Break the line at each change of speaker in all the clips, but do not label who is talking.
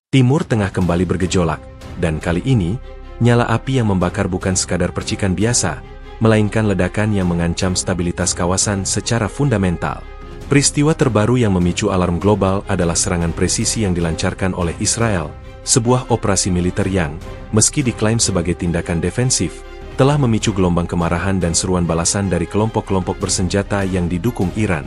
Timur Tengah kembali bergejolak, dan kali ini, nyala api yang membakar bukan sekadar percikan biasa, melainkan ledakan yang mengancam stabilitas kawasan secara fundamental. Peristiwa terbaru yang memicu alarm global adalah serangan presisi yang dilancarkan oleh Israel, sebuah operasi militer yang, meski diklaim sebagai tindakan defensif, telah memicu gelombang kemarahan dan seruan balasan dari kelompok-kelompok bersenjata yang didukung Iran.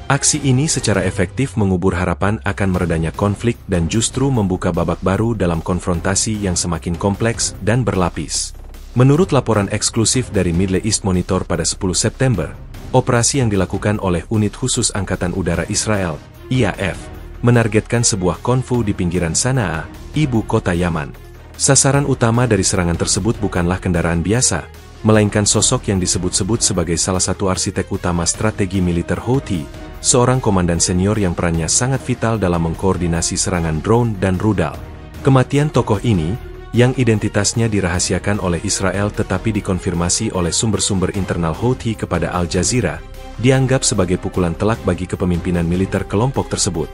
Aksi ini secara efektif mengubur harapan akan meredanya konflik dan justru membuka babak baru dalam konfrontasi yang semakin kompleks dan berlapis. Menurut laporan eksklusif dari Middle East Monitor pada 10 September, operasi yang dilakukan oleh Unit Khusus Angkatan Udara Israel, IAF, menargetkan sebuah konvo di pinggiran Sanaa, ibu kota Yaman. Sasaran utama dari serangan tersebut bukanlah kendaraan biasa, melainkan sosok yang disebut-sebut sebagai salah satu arsitek utama strategi militer Houthi, seorang komandan senior yang perannya sangat vital dalam mengkoordinasi serangan drone dan rudal. Kematian tokoh ini, yang identitasnya dirahasiakan oleh Israel tetapi dikonfirmasi oleh sumber-sumber internal Houthi kepada Al Jazeera, dianggap sebagai pukulan telak bagi kepemimpinan militer kelompok tersebut.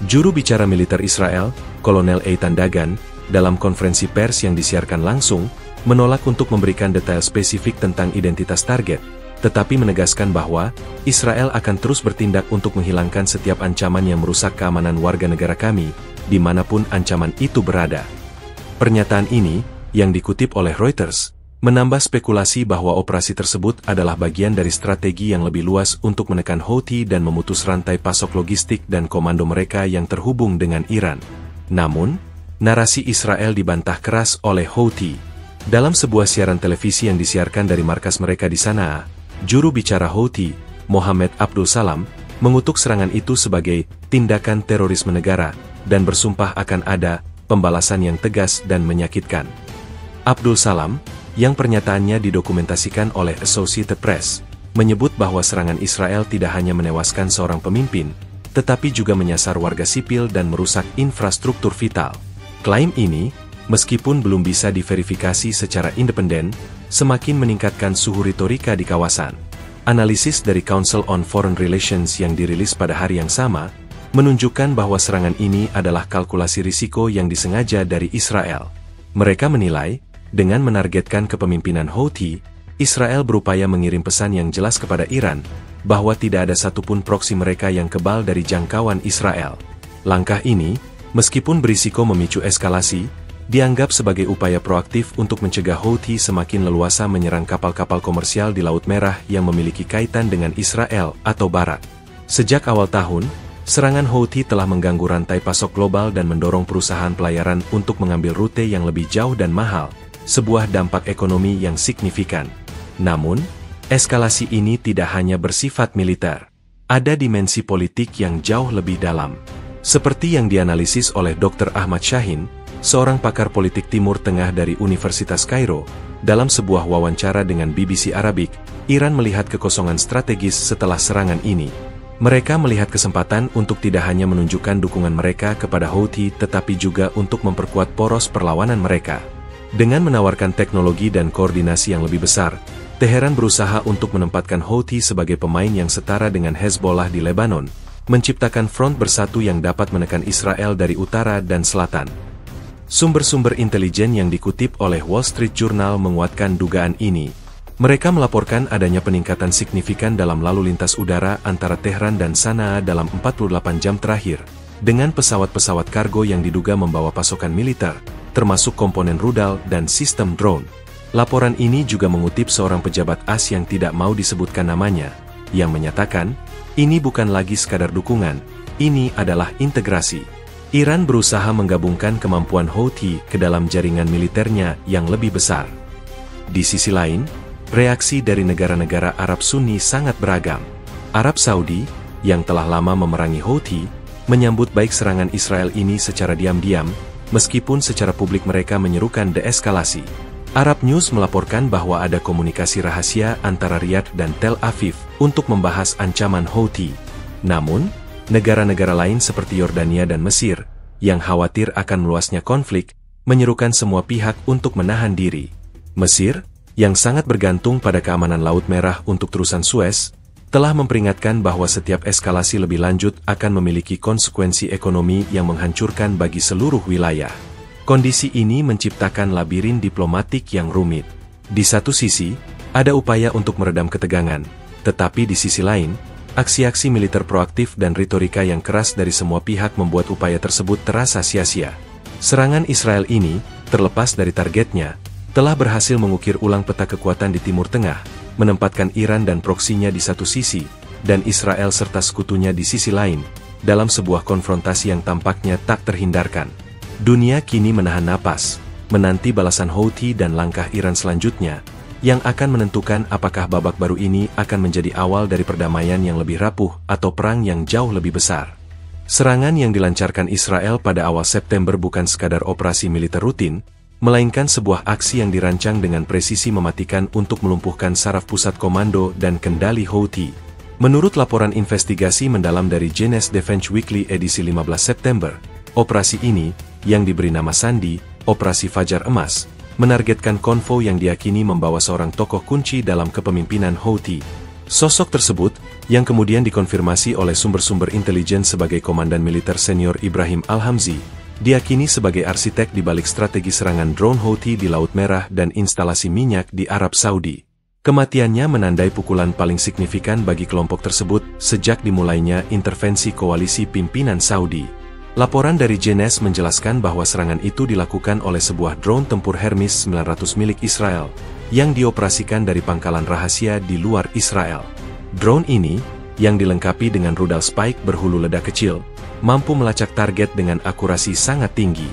Juru bicara militer Israel, Kolonel Eitan Dagan, dalam konferensi pers yang disiarkan langsung, menolak untuk memberikan detail spesifik tentang identitas target, tetapi menegaskan bahwa Israel akan terus bertindak untuk menghilangkan setiap ancaman yang merusak keamanan warga negara kami, dimanapun ancaman itu berada. Pernyataan ini, yang dikutip oleh Reuters, menambah spekulasi bahwa operasi tersebut adalah bagian dari strategi yang lebih luas untuk menekan Houthi dan memutus rantai pasok logistik dan komando mereka yang terhubung dengan Iran. Namun, narasi Israel dibantah keras oleh Houthi. Dalam sebuah siaran televisi yang disiarkan dari markas mereka di Sanaa, juru bicara Houthi, Mohammed Abdul Salam, mengutuk serangan itu sebagai tindakan terorisme negara, dan bersumpah akan ada pembalasan yang tegas dan menyakitkan. Abdul Salam, yang pernyataannya didokumentasikan oleh Associated Press, menyebut bahwa serangan Israel tidak hanya menewaskan seorang pemimpin, tetapi juga menyasar warga sipil dan merusak infrastruktur vital. Klaim ini, meskipun belum bisa diverifikasi secara independen, semakin meningkatkan suhu retorika di kawasan. Analisis dari Council on Foreign Relations yang dirilis pada hari yang sama, menunjukkan bahwa serangan ini adalah kalkulasi risiko yang disengaja dari Israel. Mereka menilai, dengan menargetkan kepemimpinan Houthi, Israel berupaya mengirim pesan yang jelas kepada Iran, bahwa tidak ada satupun proksi mereka yang kebal dari jangkauan Israel. Langkah ini, meskipun berisiko memicu eskalasi, dianggap sebagai upaya proaktif untuk mencegah Houthi semakin leluasa menyerang kapal-kapal komersial di Laut Merah yang memiliki kaitan dengan Israel atau Barat. Sejak awal tahun, serangan Houthi telah mengganggu rantai pasok global dan mendorong perusahaan pelayaran untuk mengambil rute yang lebih jauh dan mahal, sebuah dampak ekonomi yang signifikan. Namun, eskalasi ini tidak hanya bersifat militer. Ada dimensi politik yang jauh lebih dalam. Seperti yang dianalisis oleh Dr. Ahmad Shahin, seorang pakar politik Timur Tengah dari Universitas Kairo, dalam sebuah wawancara dengan BBC Arabic, Iran melihat kekosongan strategis setelah serangan ini. Mereka melihat kesempatan untuk tidak hanya menunjukkan dukungan mereka kepada Houthi tetapi juga untuk memperkuat poros perlawanan mereka. Dengan menawarkan teknologi dan koordinasi yang lebih besar, Teheran berusaha untuk menempatkan Houthi sebagai pemain yang setara dengan Hezbollah di Lebanon, menciptakan front bersatu yang dapat menekan Israel dari utara dan selatan. Sumber-sumber intelijen yang dikutip oleh Wall Street Journal menguatkan dugaan ini. Mereka melaporkan adanya peningkatan signifikan dalam lalu lintas udara antara Tehran dan Sanaa dalam 48 jam terakhir, dengan pesawat-pesawat kargo yang diduga membawa pasokan militer, termasuk komponen rudal dan sistem drone. Laporan ini juga mengutip seorang pejabat AS yang tidak mau disebutkan namanya, yang menyatakan, ini bukan lagi sekadar dukungan, ini adalah integrasi. Iran berusaha menggabungkan kemampuan Houthi ke dalam jaringan militernya yang lebih besar. Di sisi lain, reaksi dari negara-negara Arab Sunni sangat beragam. Arab Saudi, yang telah lama memerangi Houthi, menyambut baik serangan Israel ini secara diam-diam, meskipun secara publik mereka menyerukan deeskalasi. Arab News melaporkan bahwa ada komunikasi rahasia antara Riyadh dan Tel Aviv untuk membahas ancaman Houthi. Namun, negara-negara lain seperti Yordania dan Mesir, yang khawatir akan meluasnya konflik, menyerukan semua pihak untuk menahan diri. Mesir, yang sangat bergantung pada keamanan Laut Merah untuk terusan Suez, telah memperingatkan bahwa setiap eskalasi lebih lanjut akan memiliki konsekuensi ekonomi yang menghancurkan bagi seluruh wilayah. Kondisi ini menciptakan labirin diplomatik yang rumit. Di satu sisi, ada upaya untuk meredam ketegangan, tetapi di sisi lain, aksi-aksi militer proaktif dan retorika yang keras dari semua pihak membuat upaya tersebut terasa sia-sia. Serangan Israel ini, terlepas dari targetnya, telah berhasil mengukir ulang peta kekuatan di Timur Tengah, menempatkan Iran dan proksinya di satu sisi, dan Israel serta sekutunya di sisi lain, dalam sebuah konfrontasi yang tampaknya tak terhindarkan. Dunia kini menahan napas, menanti balasan Houthi dan langkah Iran selanjutnya, yang akan menentukan apakah babak baru ini akan menjadi awal dari perdamaian yang lebih rapuh atau perang yang jauh lebih besar. Serangan yang dilancarkan Israel pada awal September bukan sekadar operasi militer rutin, melainkan sebuah aksi yang dirancang dengan presisi mematikan untuk melumpuhkan saraf pusat komando dan kendali Houthi. Menurut laporan investigasi mendalam dari Jenes Defense Weekly edisi 15 September, operasi ini, yang diberi nama sandi, Operasi Fajar Emas, menargetkan konvoi yang diyakini membawa seorang tokoh kunci dalam kepemimpinan Houthi. Sosok tersebut, yang kemudian dikonfirmasi oleh sumber-sumber intelijen sebagai Komandan Militer Senior Ibrahim Al-Hamzi, diyakini sebagai arsitek di balik strategi serangan drone Houthi di Laut Merah dan instalasi minyak di Arab Saudi. Kematiannya menandai pukulan paling signifikan bagi kelompok tersebut sejak dimulainya intervensi koalisi pimpinan Saudi. Laporan dari Jenes menjelaskan bahwa serangan itu dilakukan oleh sebuah drone tempur Hermes 900 milik Israel, yang dioperasikan dari pangkalan rahasia di luar Israel. Drone ini, yang dilengkapi dengan rudal spike berhulu ledak kecil, mampu melacak target dengan akurasi sangat tinggi.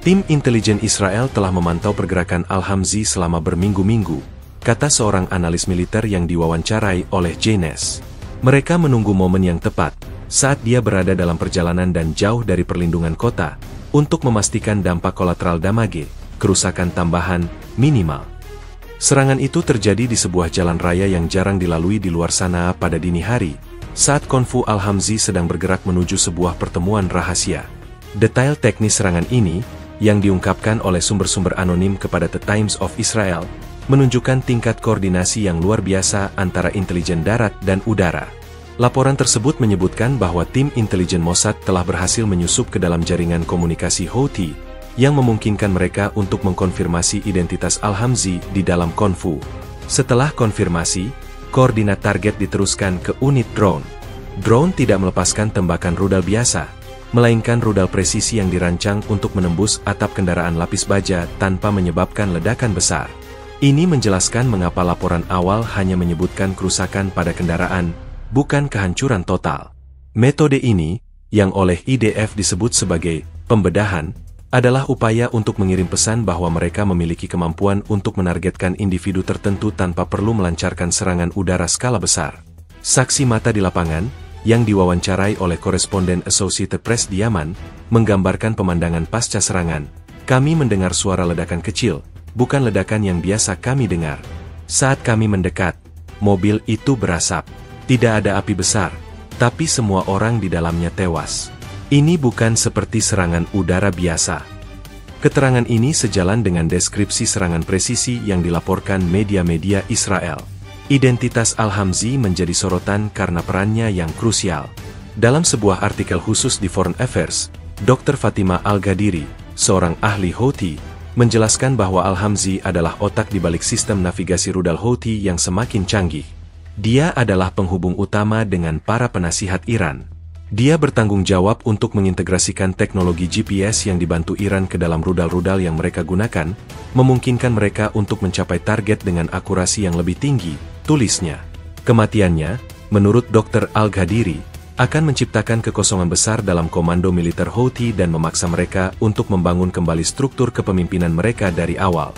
Tim intelijen Israel telah memantau pergerakan Al-Hamzi selama berminggu-minggu, kata seorang analis militer yang diwawancarai oleh Jenes. Mereka menunggu momen yang tepat, saat dia berada dalam perjalanan dan jauh dari perlindungan kota, untuk memastikan dampak kolateral damage, kerusakan tambahan, minimal. Serangan itu terjadi di sebuah jalan raya yang jarang dilalui di luar sana pada dini hari, saat konvoi Al-Hamzi sedang bergerak menuju sebuah pertemuan rahasia. Detail teknis serangan ini, yang diungkapkan oleh sumber-sumber anonim kepada The Times of Israel, menunjukkan tingkat koordinasi yang luar biasa antara intelijen darat dan udara. Laporan tersebut menyebutkan bahwa tim intelijen Mossad telah berhasil menyusup ke dalam jaringan komunikasi Houthi, yang memungkinkan mereka untuk mengkonfirmasi identitas Al-Hamzi di dalam konvoi. Setelah konfirmasi, koordinat target diteruskan ke unit drone. Drone tidak melepaskan tembakan rudal biasa, melainkan rudal presisi yang dirancang untuk menembus atap kendaraan lapis baja tanpa menyebabkan ledakan besar. Ini menjelaskan mengapa laporan awal hanya menyebutkan kerusakan pada kendaraan, bukan kehancuran total. Metode ini, yang oleh IDF disebut sebagai pembedahan, adalah upaya untuk mengirim pesan bahwa mereka memiliki kemampuan untuk menargetkan individu tertentu tanpa perlu melancarkan serangan udara skala besar. Saksi mata di lapangan, yang diwawancarai oleh koresponden Associated Press di Yaman, menggambarkan pemandangan pasca serangan. Kami mendengar suara ledakan kecil, bukan ledakan yang biasa kami dengar. Saat kami mendekat, mobil itu berasap. Tidak ada api besar, tapi semua orang di dalamnya tewas. Ini bukan seperti serangan udara biasa. Keterangan ini sejalan dengan deskripsi serangan presisi yang dilaporkan media-media Israel. Identitas Al-Hamzi menjadi sorotan karena perannya yang krusial. Dalam sebuah artikel khusus di Foreign Affairs, Dr. Fatima Al-Ghadiri, seorang ahli Houthi, menjelaskan bahwa Al-Hamzi adalah otak di balik sistem navigasi rudal Houthi yang semakin canggih. Dia adalah penghubung utama dengan para penasihat Iran. Dia bertanggung jawab untuk mengintegrasikan teknologi GPS yang dibantu Iran ke dalam rudal-rudal yang mereka gunakan, memungkinkan mereka untuk mencapai target dengan akurasi yang lebih tinggi, tulisnya. Kematiannya, menurut Dr. Al-Ghadiri, akan menciptakan kekosongan besar dalam komando militer Houthi dan memaksa mereka untuk membangun kembali struktur kepemimpinan mereka dari awal.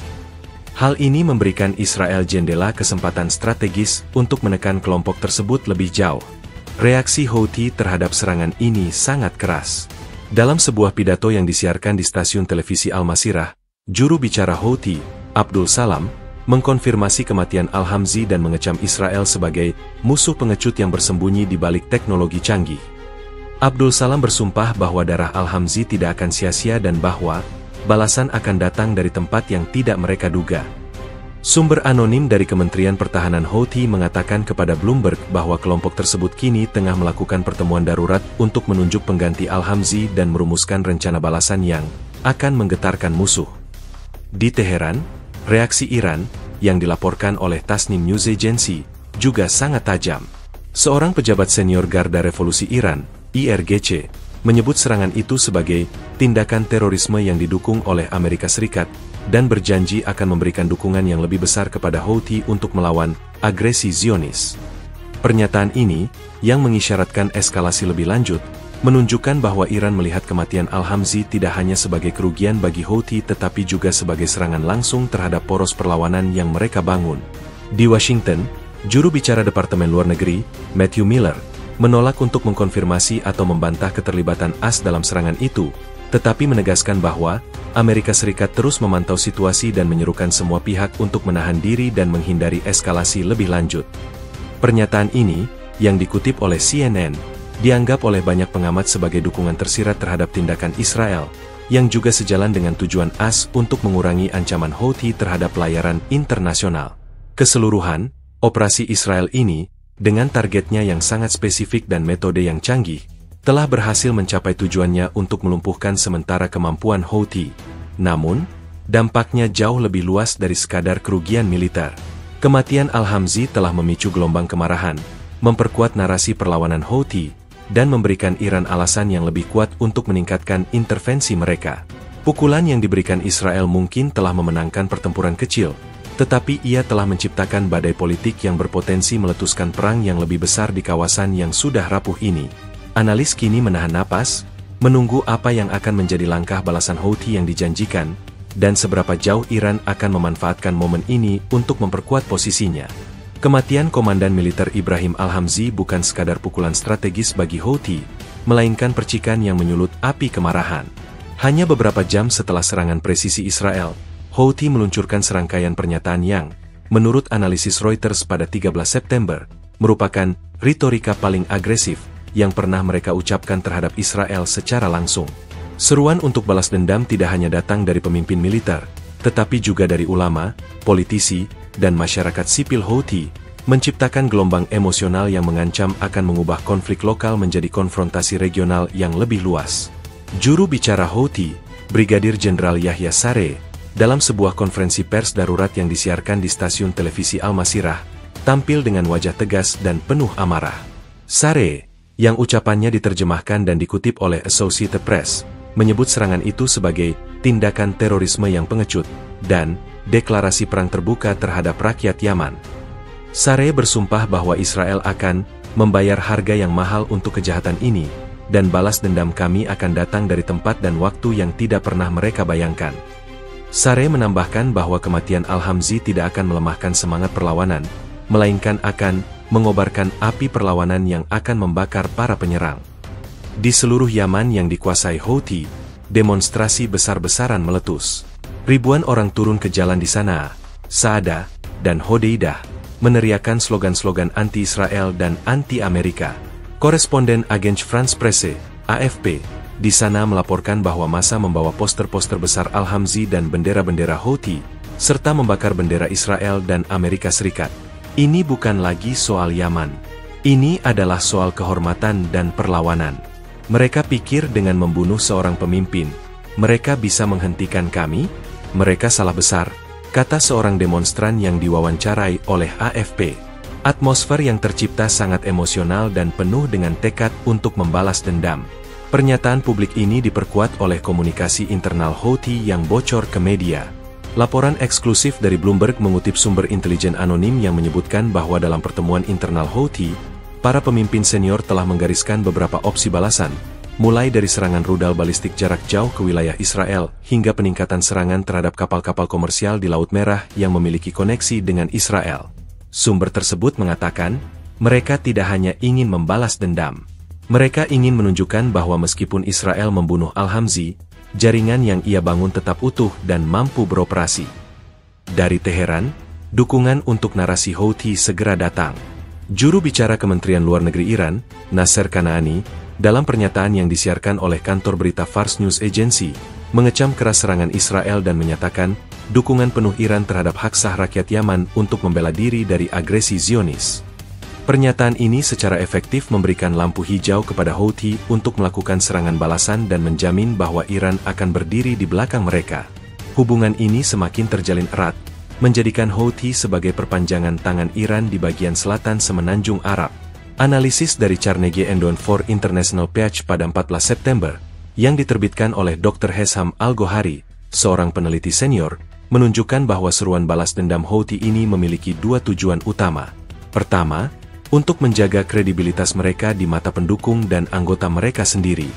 Hal ini memberikan Israel jendela kesempatan strategis untuk menekan kelompok tersebut lebih jauh. Reaksi Houthi terhadap serangan ini sangat keras. Dalam sebuah pidato yang disiarkan di stasiun televisi Al-Masirah, juru bicara Houthi, Abdul Salam, mengkonfirmasi kematian Al-Hamzi dan mengecam Israel sebagai musuh pengecut yang bersembunyi di balik teknologi canggih. Abdul Salam bersumpah bahwa darah Al-Hamzi tidak akan sia-sia dan bahwa balasan akan datang dari tempat yang tidak mereka duga. Sumber anonim dari Kementerian Pertahanan Houthi mengatakan kepada Bloomberg bahwa kelompok tersebut kini tengah melakukan pertemuan darurat untuk menunjuk pengganti Al-Hamzi dan merumuskan rencana balasan yang akan menggetarkan musuh. Di Teheran, reaksi Iran, yang dilaporkan oleh Tasnim News Agency, juga sangat tajam. Seorang pejabat senior Garda Revolusi Iran, IRGC, menyebut serangan itu sebagai tindakan terorisme yang didukung oleh Amerika Serikat, dan berjanji akan memberikan dukungan yang lebih besar kepada Houthi untuk melawan agresi Zionis. Pernyataan ini, yang mengisyaratkan eskalasi lebih lanjut, menunjukkan bahwa Iran melihat kematian Al-Hamzi tidak hanya sebagai kerugian bagi Houthi tetapi juga sebagai serangan langsung terhadap poros perlawanan yang mereka bangun. Di Washington, juru bicara Departemen Luar Negeri, Matthew Miller, menolak untuk mengkonfirmasi atau membantah keterlibatan AS dalam serangan itu, tetapi menegaskan bahwa Amerika Serikat terus memantau situasi dan menyerukan semua pihak untuk menahan diri dan menghindari eskalasi lebih lanjut. Pernyataan ini, yang dikutip oleh CNN, dianggap oleh banyak pengamat sebagai dukungan tersirat terhadap tindakan Israel, yang juga sejalan dengan tujuan AS untuk mengurangi ancaman Houthi terhadap pelayaran internasional. Keseluruhan, operasi Israel ini, dengan targetnya yang sangat spesifik dan metode yang canggih, telah berhasil mencapai tujuannya untuk melumpuhkan sementara kemampuan Houthi. Namun, dampaknya jauh lebih luas dari sekadar kerugian militer. Kematian Al-Hamzi telah memicu gelombang kemarahan, memperkuat narasi perlawanan Houthi, dan memberikan Iran alasan yang lebih kuat untuk meningkatkan intervensi mereka. Pukulan yang diberikan Israel mungkin telah memenangkan pertempuran kecil, tetapi ia telah menciptakan badai politik yang berpotensi meletuskan perang yang lebih besar di kawasan yang sudah rapuh ini. Analis kini menahan napas, menunggu apa yang akan menjadi langkah balasan Houthi yang dijanjikan, dan seberapa jauh Iran akan memanfaatkan momen ini untuk memperkuat posisinya. Kematian Komandan Militer Ibrahim Al-Hamzi bukan sekadar pukulan strategis bagi Houthi, melainkan percikan yang menyulut api kemarahan. Hanya beberapa jam setelah serangan presisi Israel, Houthi meluncurkan serangkaian pernyataan yang, menurut analisis Reuters pada 13 September, merupakan retorika paling agresif yang pernah mereka ucapkan terhadap Israel secara langsung. Seruan untuk balas dendam tidak hanya datang dari pemimpin militer, tetapi juga dari ulama, politisi, dan masyarakat sipil Houthi, menciptakan gelombang emosional yang mengancam akan mengubah konflik lokal menjadi konfrontasi regional yang lebih luas. Juru bicara Houthi, Brigadir Jenderal Yahya Saree, dalam sebuah konferensi pers darurat yang disiarkan di stasiun televisi Al-Masirah, tampil dengan wajah tegas dan penuh amarah. Saree, yang ucapannya diterjemahkan dan dikutip oleh Associated Press, menyebut serangan itu sebagai tindakan terorisme yang pengecut, dan deklarasi perang terbuka terhadap rakyat Yaman. Saree bersumpah bahwa Israel akan membayar harga yang mahal untuk kejahatan ini, dan balas dendam kami akan datang dari tempat dan waktu yang tidak pernah mereka bayangkan. Saree menambahkan bahwa kematian Al-Hamzi tidak akan melemahkan semangat perlawanan, melainkan akan mengobarkan api perlawanan yang akan membakar para penyerang. Di seluruh Yaman yang dikuasai Houthi, demonstrasi besar-besaran meletus. Ribuan orang turun ke jalan di Sanaa, Sa'adah, dan Hodeidah, meneriakan slogan-slogan anti-Israel dan anti-Amerika. Koresponden Agence France Presse, AFP, di sana melaporkan bahwa massa membawa poster-poster besar Al-Hamzi dan bendera-bendera Houthi, serta membakar bendera Israel dan Amerika Serikat. Ini bukan lagi soal Yaman. Ini adalah soal kehormatan dan perlawanan. Mereka pikir dengan membunuh seorang pemimpin, mereka bisa menghentikan kami? Mereka salah besar, kata seorang demonstran yang diwawancarai oleh AFP. Atmosfer yang tercipta sangat emosional dan penuh dengan tekad untuk membalas dendam. Pernyataan publik ini diperkuat oleh komunikasi internal Houthi yang bocor ke media. Laporan eksklusif dari Bloomberg mengutip sumber intelijen anonim yang menyebutkan bahwa dalam pertemuan internal Houthi, para pemimpin senior telah menggariskan beberapa opsi balasan, mulai dari serangan rudal balistik jarak jauh ke wilayah Israel, hingga peningkatan serangan terhadap kapal-kapal komersial di Laut Merah yang memiliki koneksi dengan Israel. Sumber tersebut mengatakan, mereka tidak hanya ingin membalas dendam. Mereka ingin menunjukkan bahwa meskipun Israel membunuh Al-Hamzi, jaringan yang ia bangun tetap utuh dan mampu beroperasi. Dari Teheran, dukungan untuk narasi Houthi segera datang. Juru bicara Kementerian Luar Negeri Iran, Nasser Kanaani, dalam pernyataan yang disiarkan oleh kantor berita Fars News Agency, mengecam keras serangan Israel dan menyatakan, dukungan penuh Iran terhadap hak sah rakyat Yaman untuk membela diri dari agresi Zionis. Pernyataan ini secara efektif memberikan lampu hijau kepada Houthi untuk melakukan serangan balasan dan menjamin bahwa Iran akan berdiri di belakang mereka. Hubungan ini semakin terjalin erat, menjadikan Houthi sebagai perpanjangan tangan Iran di bagian selatan semenanjung Arab. Analisis dari Carnegie Endowment for International Peace pada 14 September, yang diterbitkan oleh Dr. Hesham Al-Gohari, seorang peneliti senior, menunjukkan bahwa seruan balas dendam Houthi ini memiliki dua tujuan utama. Pertama, untuk menjaga kredibilitas mereka di mata pendukung dan anggota mereka sendiri.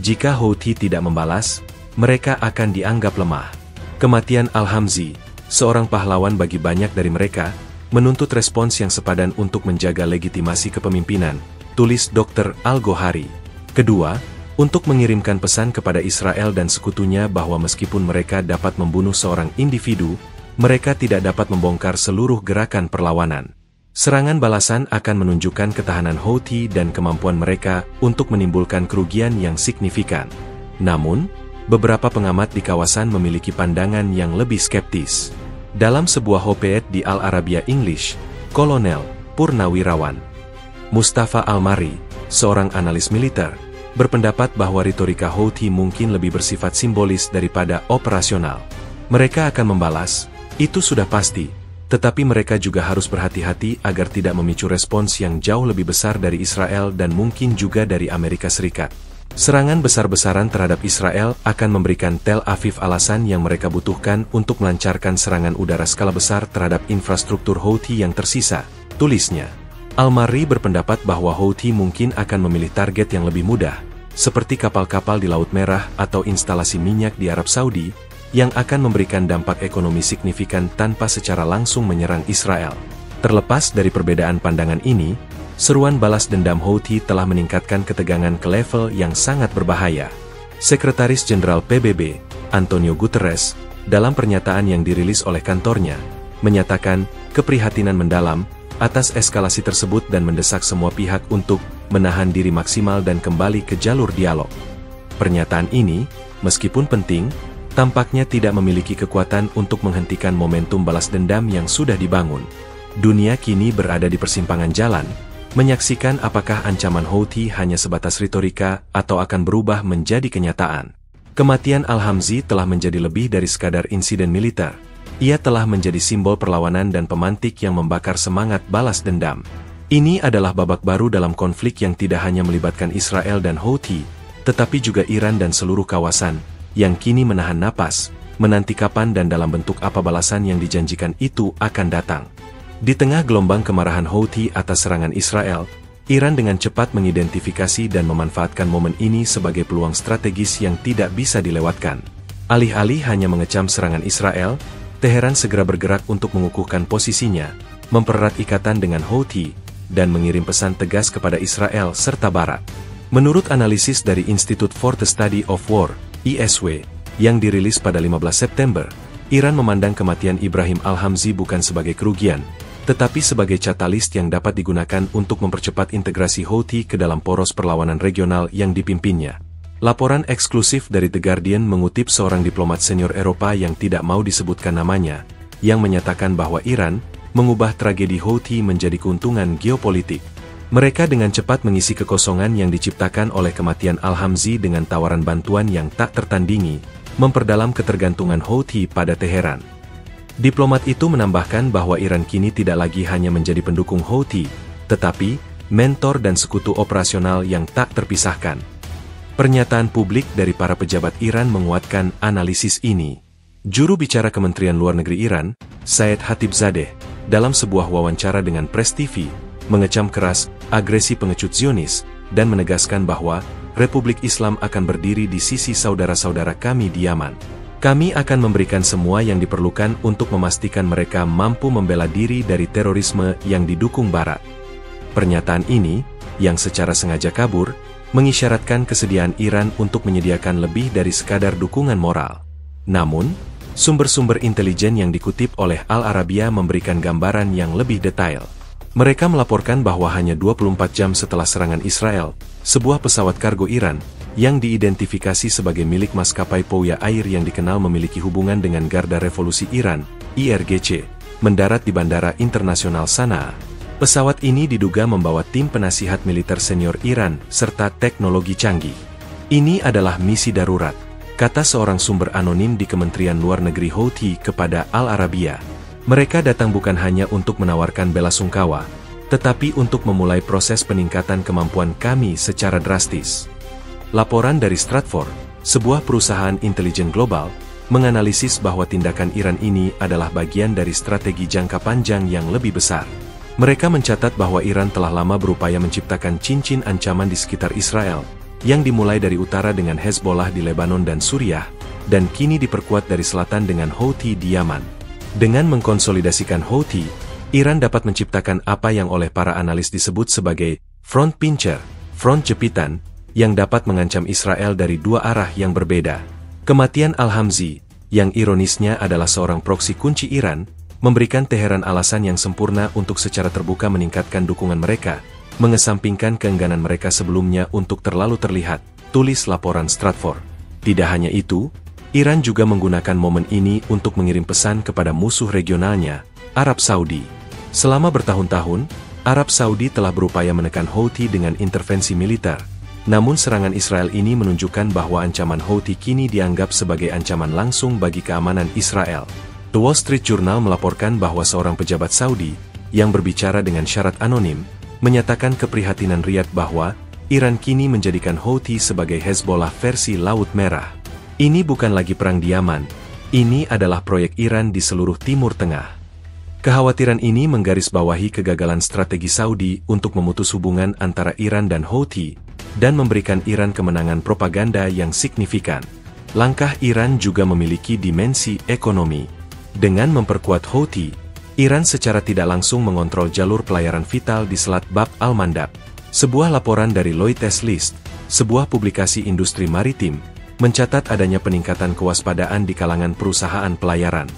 Jika Houthi tidak membalas, mereka akan dianggap lemah. Kematian Al-Hamzi, seorang pahlawan bagi banyak dari mereka, menuntut respons yang sepadan untuk menjaga legitimasi kepemimpinan, tulis Dr. Al-Gohari. Kedua, untuk mengirimkan pesan kepada Israel dan sekutunya bahwa meskipun mereka dapat membunuh seorang individu, mereka tidak dapat membongkar seluruh gerakan perlawanan. Serangan balasan akan menunjukkan ketahanan Houthi dan kemampuan mereka untuk menimbulkan kerugian yang signifikan. Namun, beberapa pengamat di kawasan memiliki pandangan yang lebih skeptis. Dalam sebuah op-ed di Al Arabiya English, Kolonel Purnawirawan Mustafa Al-Mari, seorang analis militer, berpendapat bahwa retorika Houthi mungkin lebih bersifat simbolis daripada operasional. Mereka akan membalas, itu sudah pasti. Tetapi mereka juga harus berhati-hati agar tidak memicu respons yang jauh lebih besar dari Israel dan mungkin juga dari Amerika Serikat. Serangan besar-besaran terhadap Israel akan memberikan Tel Aviv alasan yang mereka butuhkan untuk melancarkan serangan udara skala besar terhadap infrastruktur Houthi yang tersisa, tulisnya. Al-Mari berpendapat bahwa Houthi mungkin akan memilih target yang lebih mudah, seperti kapal-kapal di Laut Merah atau instalasi minyak di Arab Saudi, yang akan memberikan dampak ekonomi signifikan tanpa secara langsung menyerang Israel. Terlepas dari perbedaan pandangan ini, seruan balas dendam Houthi telah meningkatkan ketegangan ke level yang sangat berbahaya. Sekretaris Jenderal PBB, Antonio Guterres, dalam pernyataan yang dirilis oleh kantornya, menyatakan keprihatinan mendalam atas eskalasi tersebut dan mendesak semua pihak untuk menahan diri maksimal dan kembali ke jalur dialog. Pernyataan ini, meskipun penting, tampaknya tidak memiliki kekuatan untuk menghentikan momentum balas dendam yang sudah dibangun. Dunia kini berada di persimpangan jalan, menyaksikan apakah ancaman Houthi hanya sebatas retorika atau akan berubah menjadi kenyataan. Kematian Al-Hamzi telah menjadi lebih dari sekadar insiden militer. Ia telah menjadi simbol perlawanan dan pemantik yang membakar semangat balas dendam. Ini adalah babak baru dalam konflik yang tidak hanya melibatkan Israel dan Houthi, tetapi juga Iran dan seluruh kawasan, yang kini menahan napas, menanti kapan dan dalam bentuk apa balasan yang dijanjikan itu akan datang. Di tengah gelombang kemarahan Houthi atas serangan Israel, Iran dengan cepat mengidentifikasi dan memanfaatkan momen ini sebagai peluang strategis yang tidak bisa dilewatkan. Alih-alih hanya mengecam serangan Israel, Teheran segera bergerak untuk mengukuhkan posisinya, mempererat ikatan dengan Houthi, dan mengirim pesan tegas kepada Israel serta Barat. Menurut analisis dari Institute for the Study of War, ISW, yang dirilis pada 15 September, Iran memandang kematian Ibrahim Al-Hamzi bukan sebagai kerugian, tetapi sebagai catalyst yang dapat digunakan untuk mempercepat integrasi Houthi ke dalam poros perlawanan regional yang dipimpinnya. Laporan eksklusif dari The Guardian mengutip seorang diplomat senior Eropa yang tidak mau disebutkan namanya, yang menyatakan bahwa Iran mengubah tragedi Houthi menjadi keuntungan geopolitik. Mereka dengan cepat mengisi kekosongan yang diciptakan oleh kematian Al-Hamzi dengan tawaran bantuan yang tak tertandingi, memperdalam ketergantungan Houthi pada Teheran. Diplomat itu menambahkan bahwa Iran kini tidak lagi hanya menjadi pendukung Houthi, tetapi mentor dan sekutu operasional yang tak terpisahkan. Pernyataan publik dari para pejabat Iran menguatkan analisis ini. Juru bicara Kementerian Luar Negeri Iran, Said Khatibzadeh, dalam sebuah wawancara dengan Press TV, mengecam keras agresi pengecut Zionis, dan menegaskan bahwa Republik Islam akan berdiri di sisi saudara-saudara kami di Yaman. Kami akan memberikan semua yang diperlukan untuk memastikan mereka mampu membela diri dari terorisme yang didukung Barat. Pernyataan ini, yang secara sengaja kabur, mengisyaratkan kesediaan Iran untuk menyediakan lebih dari sekadar dukungan moral. Namun, sumber-sumber intelijen yang dikutip oleh Al Arabiya memberikan gambaran yang lebih detail. Mereka melaporkan bahwa hanya 24 jam setelah serangan Israel, sebuah pesawat kargo Iran, yang diidentifikasi sebagai milik maskapai Pouya Air yang dikenal memiliki hubungan dengan Garda Revolusi Iran, IRGC, mendarat di Bandara Internasional Sanaa. Pesawat ini diduga membawa tim penasihat militer senior Iran, serta teknologi canggih. Ini adalah misi darurat, kata seorang sumber anonim di Kementerian Luar Negeri Houthi kepada Al Arabiya. Mereka datang bukan hanya untuk menawarkan belasungkawa, tetapi untuk memulai proses peningkatan kemampuan kami secara drastis. Laporan dari Stratfor, sebuah perusahaan intelijen global, menganalisis bahwa tindakan Iran ini adalah bagian dari strategi jangka panjang yang lebih besar. Mereka mencatat bahwa Iran telah lama berupaya menciptakan cincin ancaman di sekitar Israel, yang dimulai dari utara dengan Hezbollah di Lebanon dan Suriah, dan kini diperkuat dari selatan dengan Houthi di Yaman. Dengan mengkonsolidasikan Houthi, Iran dapat menciptakan apa yang oleh para analis disebut sebagai front pincher, front jepitan, yang dapat mengancam Israel dari dua arah yang berbeda. Kematian Al-Hamzi, yang ironisnya adalah seorang proksi kunci Iran, memberikan Teheran alasan yang sempurna untuk secara terbuka meningkatkan dukungan mereka, mengesampingkan keengganan mereka sebelumnya untuk terlalu terlihat, tulis laporan Stratfor. Tidak hanya itu, Iran juga menggunakan momen ini untuk mengirim pesan kepada musuh regionalnya, Arab Saudi. Selama bertahun-tahun, Arab Saudi telah berupaya menekan Houthi dengan intervensi militer. Namun serangan Israel ini menunjukkan bahwa ancaman Houthi kini dianggap sebagai ancaman langsung bagi keamanan Israel. The Wall Street Journal melaporkan bahwa seorang pejabat Saudi, yang berbicara dengan syarat anonim, menyatakan keprihatinan Riyadh bahwa Iran kini menjadikan Houthi sebagai Hezbollah versi Laut Merah. Ini bukan lagi perang di Yaman, ini adalah proyek Iran di seluruh Timur Tengah. Kekhawatiran ini menggarisbawahi kegagalan strategi Saudi untuk memutus hubungan antara Iran dan Houthi, dan memberikan Iran kemenangan propaganda yang signifikan. Langkah Iran juga memiliki dimensi ekonomi. Dengan memperkuat Houthi, Iran secara tidak langsung mengontrol jalur pelayaran vital di Selat Bab al-Mandab. Sebuah laporan dari Lloyd's List, sebuah publikasi industri maritim, mencatat adanya peningkatan kewaspadaan di kalangan perusahaan pelayaran.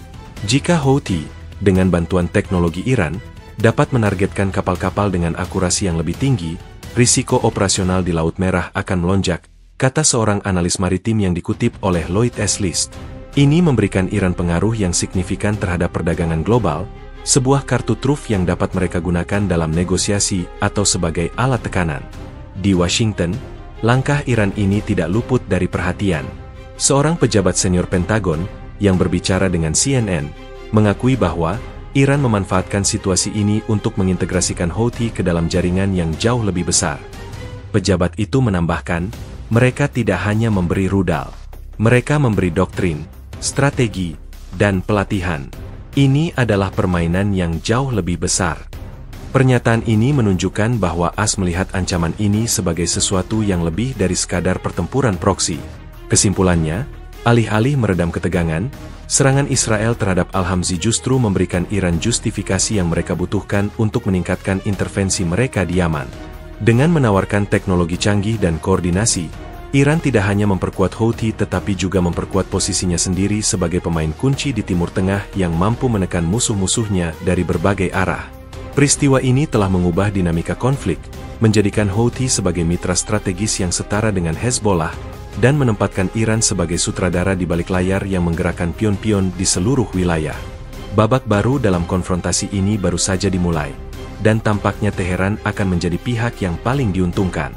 Jika Houthi, dengan bantuan teknologi Iran, dapat menargetkan kapal-kapal dengan akurasi yang lebih tinggi, risiko operasional di Laut Merah akan melonjak, kata seorang analis maritim yang dikutip oleh Lloyd's List. Ini memberikan Iran pengaruh yang signifikan terhadap perdagangan global, sebuah kartu truf yang dapat mereka gunakan dalam negosiasi atau sebagai alat tekanan. Di Washington, langkah Iran ini tidak luput dari perhatian. Seorang pejabat senior Pentagon, yang berbicara dengan CNN, mengakui bahwa Iran memanfaatkan situasi ini untuk mengintegrasikan Houthi ke dalam jaringan yang jauh lebih besar. Pejabat itu menambahkan, mereka tidak hanya memberi rudal, mereka memberi doktrin, strategi, dan pelatihan. Ini adalah permainan yang jauh lebih besar. Pernyataan ini menunjukkan bahwa AS melihat ancaman ini sebagai sesuatu yang lebih dari sekadar pertempuran proksi. Kesimpulannya, alih-alih meredam ketegangan, serangan Israel terhadap Al-Hamzi justru memberikan Iran justifikasi yang mereka butuhkan untuk meningkatkan intervensi mereka di Yaman. Dengan menawarkan teknologi canggih dan koordinasi, Iran tidak hanya memperkuat Houthi tetapi juga memperkuat posisinya sendiri sebagai pemain kunci di Timur Tengah yang mampu menekan musuh-musuhnya dari berbagai arah. Peristiwa ini telah mengubah dinamika konflik, menjadikan Houthi sebagai mitra strategis yang setara dengan Hezbollah, dan menempatkan Iran sebagai sutradara di balik layar yang menggerakkan pion-pion di seluruh wilayah. Babak baru dalam konfrontasi ini baru saja dimulai, dan tampaknya Teheran akan menjadi pihak yang paling diuntungkan.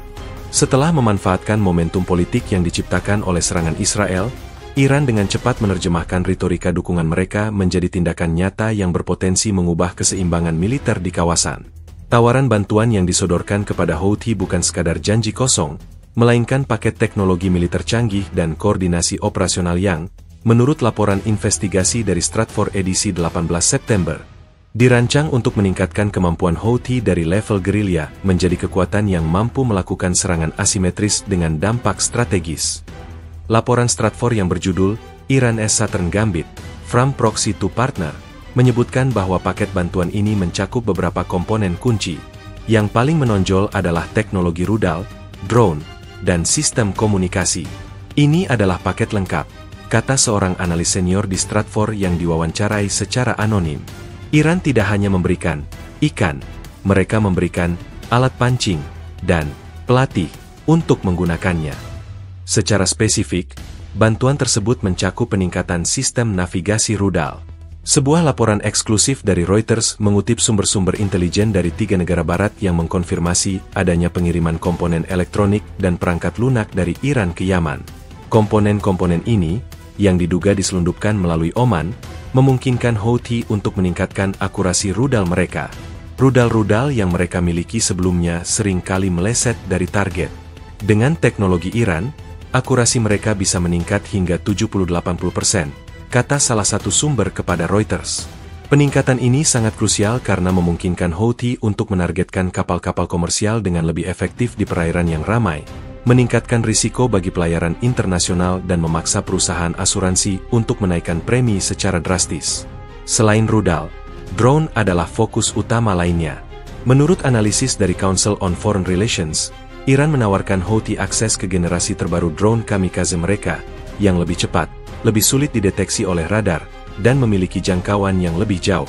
Setelah memanfaatkan momentum politik yang diciptakan oleh serangan Israel, Iran dengan cepat menerjemahkan retorika dukungan mereka menjadi tindakan nyata yang berpotensi mengubah keseimbangan militer di kawasan. Tawaran bantuan yang disodorkan kepada Houthi bukan sekadar janji kosong, melainkan paket teknologi militer canggih dan koordinasi operasional yang, menurut laporan investigasi dari Stratfor edisi 18 September, dirancang untuk meningkatkan kemampuan Houthi dari level gerilya menjadi kekuatan yang mampu melakukan serangan asimetris dengan dampak strategis. Laporan Stratfor yang berjudul Iran's Southern Gambit, From Proxy to Partner, menyebutkan bahwa paket bantuan ini mencakup beberapa komponen kunci. Yang paling menonjol adalah teknologi rudal, drone, dan sistem komunikasi. Ini adalah paket lengkap, kata seorang analis senior di Stratfor yang diwawancarai secara anonim. Iran tidak hanya memberikan ikan, mereka memberikan alat pancing dan pelatih untuk menggunakannya. Secara spesifik, bantuan tersebut mencakup peningkatan sistem navigasi rudal. Sebuah laporan eksklusif dari Reuters mengutip sumber-sumber intelijen dari 3 negara barat yang mengkonfirmasi adanya pengiriman komponen elektronik dan perangkat lunak dari Iran ke Yaman. Komponen-komponen ini, yang diduga diselundupkan melalui Oman, memungkinkan Houthi untuk meningkatkan akurasi rudal mereka. Rudal-rudal yang mereka miliki sebelumnya seringkali meleset dari target. Dengan teknologi Iran, akurasi mereka bisa meningkat hingga 70-80%, kata salah satu sumber kepada Reuters. Peningkatan ini sangat krusial karena memungkinkan Houthi untuk menargetkan kapal-kapal komersial dengan lebih efektif di perairan yang ramai, meningkatkan risiko bagi pelayaran internasional dan memaksa perusahaan asuransi untuk menaikkan premi secara drastis. Selain rudal, drone adalah fokus utama lainnya. Menurut analisis dari Council on Foreign Relations, Iran menawarkan Houthi akses ke generasi terbaru drone kamikaze mereka, yang lebih cepat, lebih sulit dideteksi oleh radar, dan memiliki jangkauan yang lebih jauh.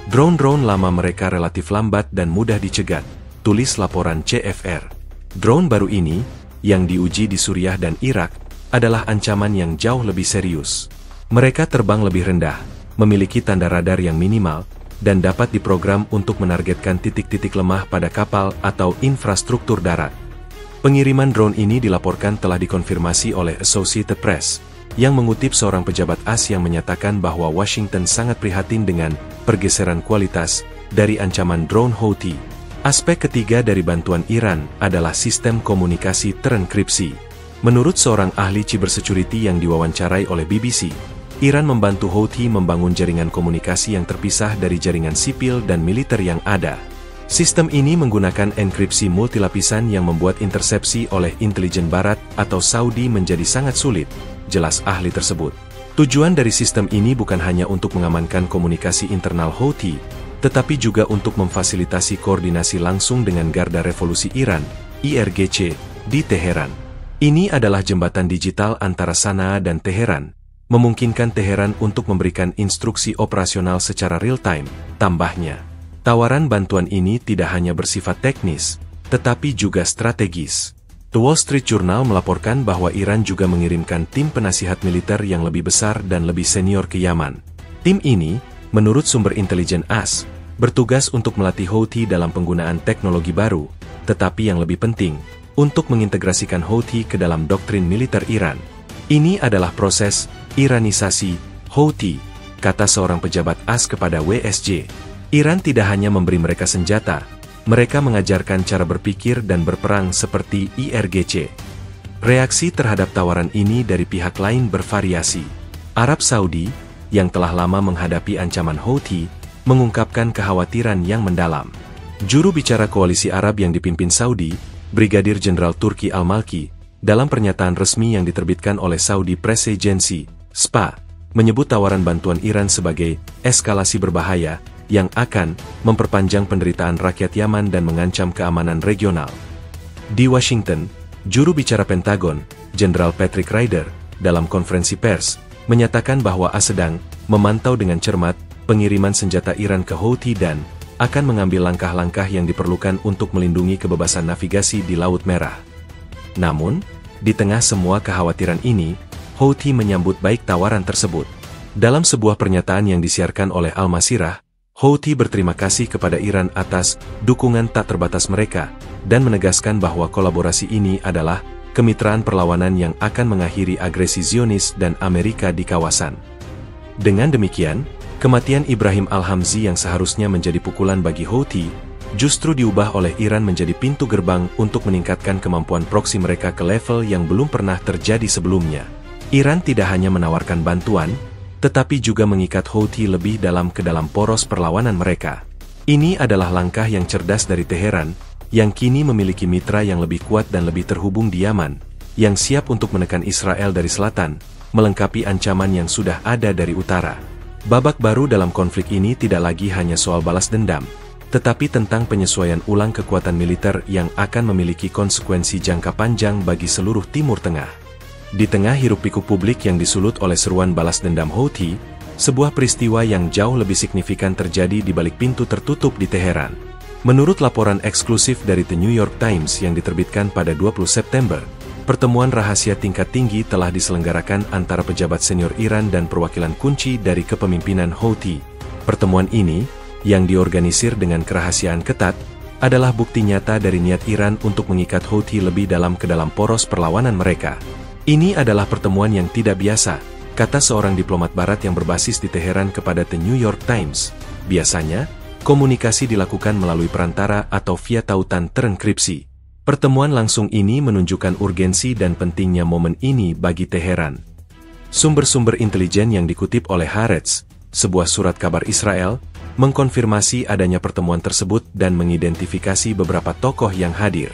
Drone-drone lama mereka relatif lambat dan mudah dicegat, tulis laporan CFR. Drone baru ini, yang diuji di Suriah dan Irak, adalah ancaman yang jauh lebih serius. Mereka terbang lebih rendah, memiliki tanda radar yang minimal, dan dapat diprogram untuk menargetkan titik-titik lemah pada kapal atau infrastruktur darat. Pengiriman drone ini dilaporkan telah dikonfirmasi oleh Associated Press, yang mengutip seorang pejabat AS yang menyatakan bahwa Washington sangat prihatin dengan pergeseran kualitas dari ancaman drone Houthi. Aspek ketiga dari bantuan Iran adalah sistem komunikasi terenkripsi. Menurut seorang ahli cybersecurity yang diwawancarai oleh BBC, Iran membantu Houthi membangun jaringan komunikasi yang terpisah dari jaringan sipil dan militer yang ada. Sistem ini menggunakan enkripsi multilapisan yang membuat intersepsi oleh intelijen barat atau Saudi menjadi sangat sulit, jelas ahli tersebut. Tujuan dari sistem ini bukan hanya untuk mengamankan komunikasi internal Houthi, tetapi juga untuk memfasilitasi koordinasi langsung dengan Garda Revolusi Iran, IRGC, di Teheran. Ini adalah jembatan digital antara Sanaa dan Teheran, memungkinkan Teheran untuk memberikan instruksi operasional secara real-time, tambahnya. Tawaran bantuan ini tidak hanya bersifat teknis, tetapi juga strategis. The Wall Street Journal melaporkan bahwa Iran juga mengirimkan tim penasihat militer yang lebih besar dan lebih senior ke Yaman. Tim ini, menurut sumber intelijen AS, bertugas untuk melatih Houthi dalam penggunaan teknologi baru, tetapi yang lebih penting, untuk mengintegrasikan Houthi ke dalam doktrin militer Iran. Ini adalah proses Iranisasi Houthi, kata seorang pejabat AS kepada WSJ. Iran tidak hanya memberi mereka senjata, mereka mengajarkan cara berpikir dan berperang seperti IRGC. Reaksi terhadap tawaran ini dari pihak lain bervariasi. Arab Saudi, yang telah lama menghadapi ancaman Houthi, mengungkapkan kekhawatiran yang mendalam. Juru bicara koalisi Arab yang dipimpin Saudi, Brigadir Jenderal Turki Al-Malki, dalam pernyataan resmi yang diterbitkan oleh Saudi Press Agency, SPA, menyebut tawaran bantuan Iran sebagai eskalasi berbahaya, yang akan memperpanjang penderitaan rakyat Yaman dan mengancam keamanan regional. Di Washington, juru bicara Pentagon, Jenderal Patrick Ryder, dalam konferensi pers, menyatakan bahwa AS sedang memantau dengan cermat pengiriman senjata Iran ke Houthi dan akan mengambil langkah-langkah yang diperlukan untuk melindungi kebebasan navigasi di Laut Merah. Namun, di tengah semua kekhawatiran ini, Houthi menyambut baik tawaran tersebut. Dalam sebuah pernyataan yang disiarkan oleh Al-Masirah, Houthi berterima kasih kepada Iran atas dukungan tak terbatas mereka, dan menegaskan bahwa kolaborasi ini adalah kemitraan perlawanan yang akan mengakhiri agresi Zionis dan Amerika di kawasan. Dengan demikian, kematian Ibrahim Al-Hamzi yang seharusnya menjadi pukulan bagi Houthi, justru diubah oleh Iran menjadi pintu gerbang untuk meningkatkan kemampuan proksi mereka ke level yang belum pernah terjadi sebelumnya. Iran tidak hanya menawarkan bantuan, tetapi juga mengikat Houthi lebih dalam ke dalam poros perlawanan mereka. Ini adalah langkah yang cerdas dari Teheran, yang kini memiliki mitra yang lebih kuat dan lebih terhubung di Yaman, yang siap untuk menekan Israel dari selatan, melengkapi ancaman yang sudah ada dari utara. Babak baru dalam konflik ini tidak lagi hanya soal balas dendam, tetapi tentang penyesuaian ulang kekuatan militer yang akan memiliki konsekuensi jangka panjang bagi seluruh Timur Tengah. Di tengah hiruk-pikuk publik yang disulut oleh seruan balas dendam Houthi, sebuah peristiwa yang jauh lebih signifikan terjadi di balik pintu tertutup di Teheran. Menurut laporan eksklusif dari The New York Times yang diterbitkan pada 20 September, pertemuan rahasia tingkat tinggi telah diselenggarakan antara pejabat senior Iran dan perwakilan kunci dari kepemimpinan Houthi. Pertemuan ini, yang diorganisir dengan kerahasiaan ketat, adalah bukti nyata dari niat Iran untuk mengikat Houthi lebih dalam ke dalam poros perlawanan mereka. Ini adalah pertemuan yang tidak biasa, kata seorang diplomat barat yang berbasis di Teheran kepada The New York Times. Biasanya, komunikasi dilakukan melalui perantara atau via tautan terenkripsi. Pertemuan langsung ini menunjukkan urgensi dan pentingnya momen ini bagi Teheran. Sumber-sumber intelijen yang dikutip oleh Haaretz, sebuah surat kabar Israel, mengkonfirmasi adanya pertemuan tersebut dan mengidentifikasi beberapa tokoh yang hadir.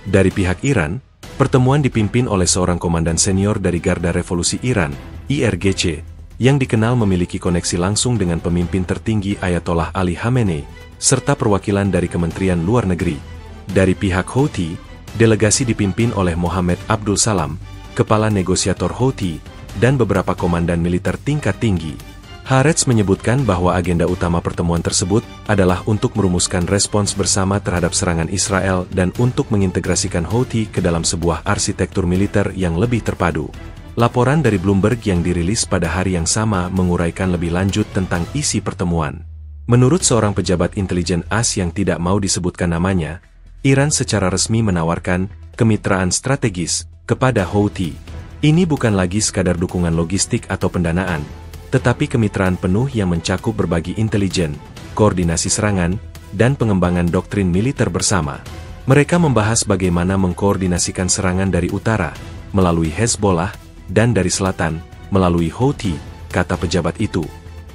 Dari pihak Iran, pertemuan dipimpin oleh seorang komandan senior dari Garda Revolusi Iran, IRGC, yang dikenal memiliki koneksi langsung dengan pemimpin tertinggi Ayatollah Ali Khamenei, serta perwakilan dari Kementerian Luar Negeri. Dari pihak Houthi, delegasi dipimpin oleh Mohammed Abdul Salam, kepala negosiator Houthi, dan beberapa komandan militer tingkat tinggi. Haaretz menyebutkan bahwa agenda utama pertemuan tersebut adalah untuk merumuskan respons bersama terhadap serangan Israel dan untuk mengintegrasikan Houthi ke dalam sebuah arsitektur militer yang lebih terpadu. Laporan dari Bloomberg yang dirilis pada hari yang sama menguraikan lebih lanjut tentang isi pertemuan. Menurut seorang pejabat intelijen AS yang tidak mau disebutkan namanya, Iran secara resmi menawarkan kemitraan strategis kepada Houthi. Ini bukan lagi sekadar dukungan logistik atau pendanaan, tetapi kemitraan penuh yang mencakup berbagi intelijen, koordinasi serangan, dan pengembangan doktrin militer bersama. Mereka membahas bagaimana mengkoordinasikan serangan dari utara, melalui Hezbollah, dan dari selatan, melalui Houthi, kata pejabat itu.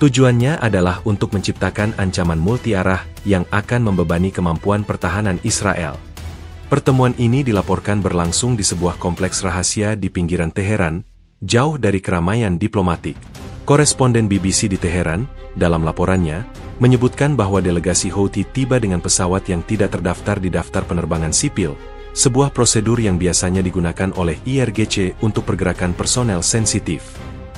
Tujuannya adalah untuk menciptakan ancaman multi-arah yang akan membebani kemampuan pertahanan Israel. Pertemuan ini dilaporkan berlangsung di sebuah kompleks rahasia di pinggiran Teheran, jauh dari keramaian diplomatik. Koresponden BBC di Teheran, dalam laporannya, menyebutkan bahwa delegasi Houthi tiba dengan pesawat yang tidak terdaftar di daftar penerbangan sipil, sebuah prosedur yang biasanya digunakan oleh IRGC untuk pergerakan personel sensitif.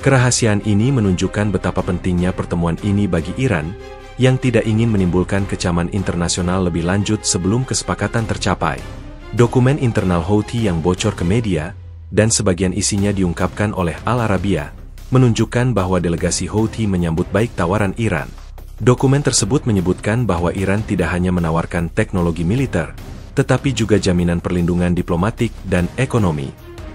Kerahasiaan ini menunjukkan betapa pentingnya pertemuan ini bagi Iran, yang tidak ingin menimbulkan kecaman internasional lebih lanjut sebelum kesepakatan tercapai. Dokumen internal Houthi yang bocor ke media, dan sebagian isinya diungkapkan oleh Al Arabiya, menunjukkan bahwa delegasi Houthi menyambut baik tawaran Iran. Dokumen tersebut menyebutkan bahwa Iran tidak hanya menawarkan teknologi militer, tetapi juga jaminan perlindungan diplomatik dan ekonomi.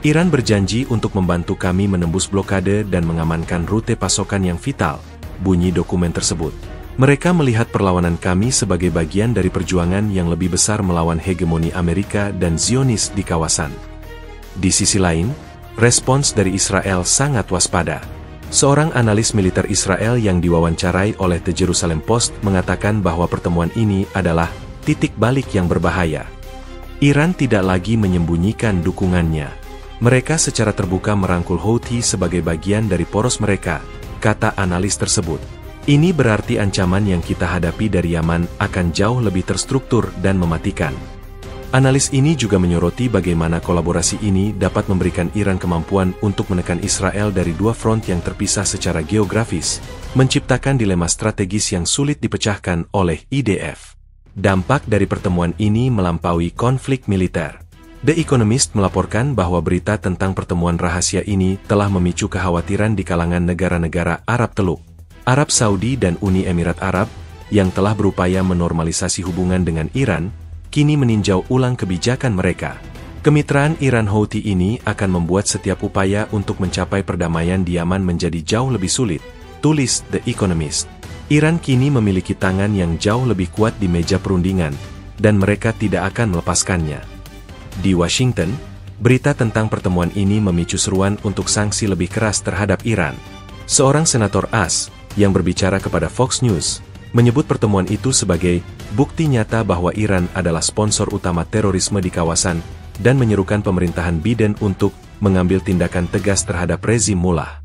Iran berjanji untuk membantu kami menembus blokade dan mengamankan rute pasokan yang vital, bunyi dokumen tersebut. Mereka melihat perlawanan kami sebagai bagian dari perjuangan yang lebih besar melawan hegemoni Amerika dan Zionis di kawasan. Di sisi lain, respons dari Israel sangat waspada. Seorang analis militer Israel yang diwawancarai oleh The Jerusalem Post mengatakan bahwa pertemuan ini adalah titik balik yang berbahaya. Iran tidak lagi menyembunyikan dukungannya. Mereka secara terbuka merangkul Houthi sebagai bagian dari poros mereka, kata analis tersebut. Ini berarti ancaman yang kita hadapi dari Yaman akan jauh lebih terstruktur dan mematikan. Analis ini juga menyoroti bagaimana kolaborasi ini dapat memberikan Iran kemampuan untuk menekan Israel dari dua front yang terpisah secara geografis, menciptakan dilema strategis yang sulit dipecahkan oleh IDF. Dampak dari pertemuan ini melampaui konflik militer. The Economist melaporkan bahwa berita tentang pertemuan rahasia ini telah memicu kekhawatiran di kalangan negara-negara Arab Teluk, Arab Saudi dan Uni Emirat Arab, yang telah berupaya menormalisasi hubungan dengan Iran, kini meninjau ulang kebijakan mereka. Kemitraan Iran-Houthi ini akan membuat setiap upaya untuk mencapai perdamaian di Yaman menjadi jauh lebih sulit, tulis The Economist. Iran kini memiliki tangan yang jauh lebih kuat di meja perundingan, dan mereka tidak akan melepaskannya. Di Washington, berita tentang pertemuan ini memicu seruan untuk sanksi lebih keras terhadap Iran. Seorang senator AS, yang berbicara kepada Fox News, menyebut pertemuan itu sebagai bukti nyata bahwa Iran adalah sponsor utama terorisme di kawasan, dan menyerukan pemerintahan Biden untuk mengambil tindakan tegas terhadap rezim Mullah.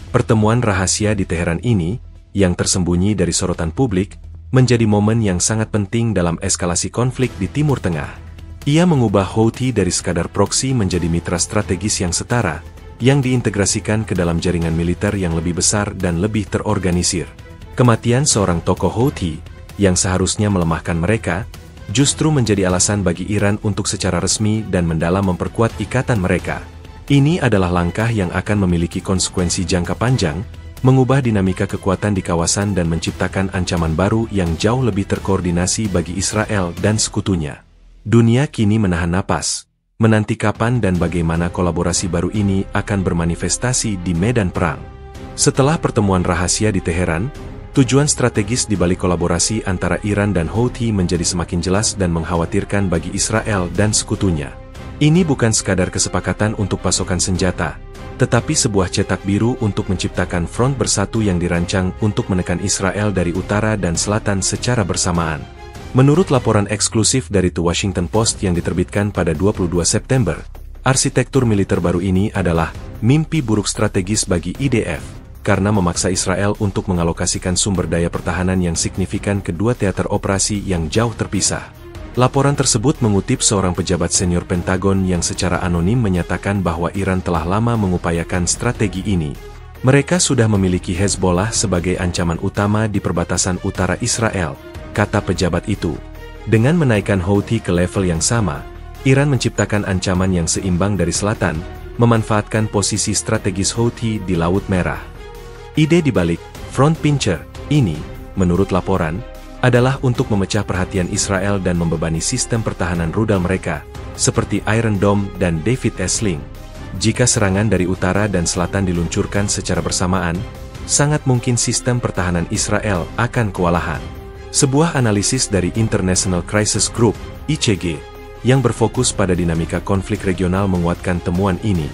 Pertemuan rahasia di Teheran ini, yang tersembunyi dari sorotan publik, menjadi momen yang sangat penting dalam eskalasi konflik di Timur Tengah. Ia mengubah Houthi dari sekadar proksi menjadi mitra strategis yang setara, yang diintegrasikan ke dalam jaringan militer yang lebih besar dan lebih terorganisir. Kematian seorang tokoh Houthi, yang seharusnya melemahkan mereka, justru menjadi alasan bagi Iran untuk secara resmi dan mendalam memperkuat ikatan mereka. Ini adalah langkah yang akan memiliki konsekuensi jangka panjang, mengubah dinamika kekuatan di kawasan dan menciptakan ancaman baru yang jauh lebih terkoordinasi bagi Israel dan sekutunya. Dunia kini menahan napas, menanti kapan dan bagaimana kolaborasi baru ini akan bermanifestasi di medan perang. Setelah pertemuan rahasia di Teheran, tujuan strategis di balik kolaborasi antara Iran dan Houthi menjadi semakin jelas dan mengkhawatirkan bagi Israel dan sekutunya. Ini bukan sekadar kesepakatan untuk pasokan senjata, tetapi sebuah cetak biru untuk menciptakan front bersatu yang dirancang untuk menekan Israel dari utara dan selatan secara bersamaan. Menurut laporan eksklusif dari The Washington Post yang diterbitkan pada 22 September, arsitektur militer baru ini adalah mimpi buruk strategis bagi IDF, karena memaksa Israel untuk mengalokasikan sumber daya pertahanan yang signifikan ke dua teater operasi yang jauh terpisah. Laporan tersebut mengutip seorang pejabat senior Pentagon yang secara anonim menyatakan bahwa Iran telah lama mengupayakan strategi ini. Mereka sudah memiliki Hezbollah sebagai ancaman utama di perbatasan utara Israel, kata pejabat itu. Dengan menaikkan Houthi ke level yang sama, Iran menciptakan ancaman yang seimbang dari selatan, memanfaatkan posisi strategis Houthi di Laut Merah. Ide dibalik front pincher ini, menurut laporan, adalah untuk memecah perhatian Israel dan membebani sistem pertahanan rudal mereka, seperti Iron Dome dan David S. Sling. Jika serangan dari utara dan selatan diluncurkan secara bersamaan, sangat mungkin sistem pertahanan Israel akan kewalahan. Sebuah analisis dari International Crisis Group, ICG, yang berfokus pada dinamika konflik regional menguatkan temuan ini.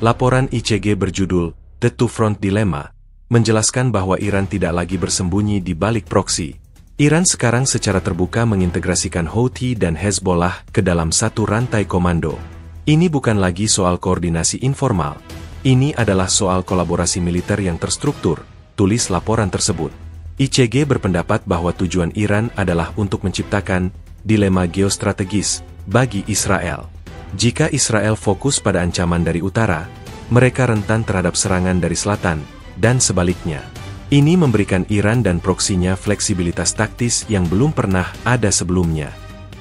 Laporan ICG berjudul The Two Front Dilemma, menjelaskan bahwa Iran tidak lagi bersembunyi di balik proksi. Iran sekarang secara terbuka mengintegrasikan Houthi dan Hezbollah ke dalam satu rantai komando. Ini bukan lagi soal koordinasi informal. Ini adalah soal kolaborasi militer yang terstruktur, tulis laporan tersebut. ICG berpendapat bahwa tujuan Iran adalah untuk menciptakan dilema geostrategis bagi Israel. Jika Israel fokus pada ancaman dari utara, mereka rentan terhadap serangan dari selatan, dan sebaliknya. Ini memberikan Iran dan proksinya fleksibilitas taktis yang belum pernah ada sebelumnya.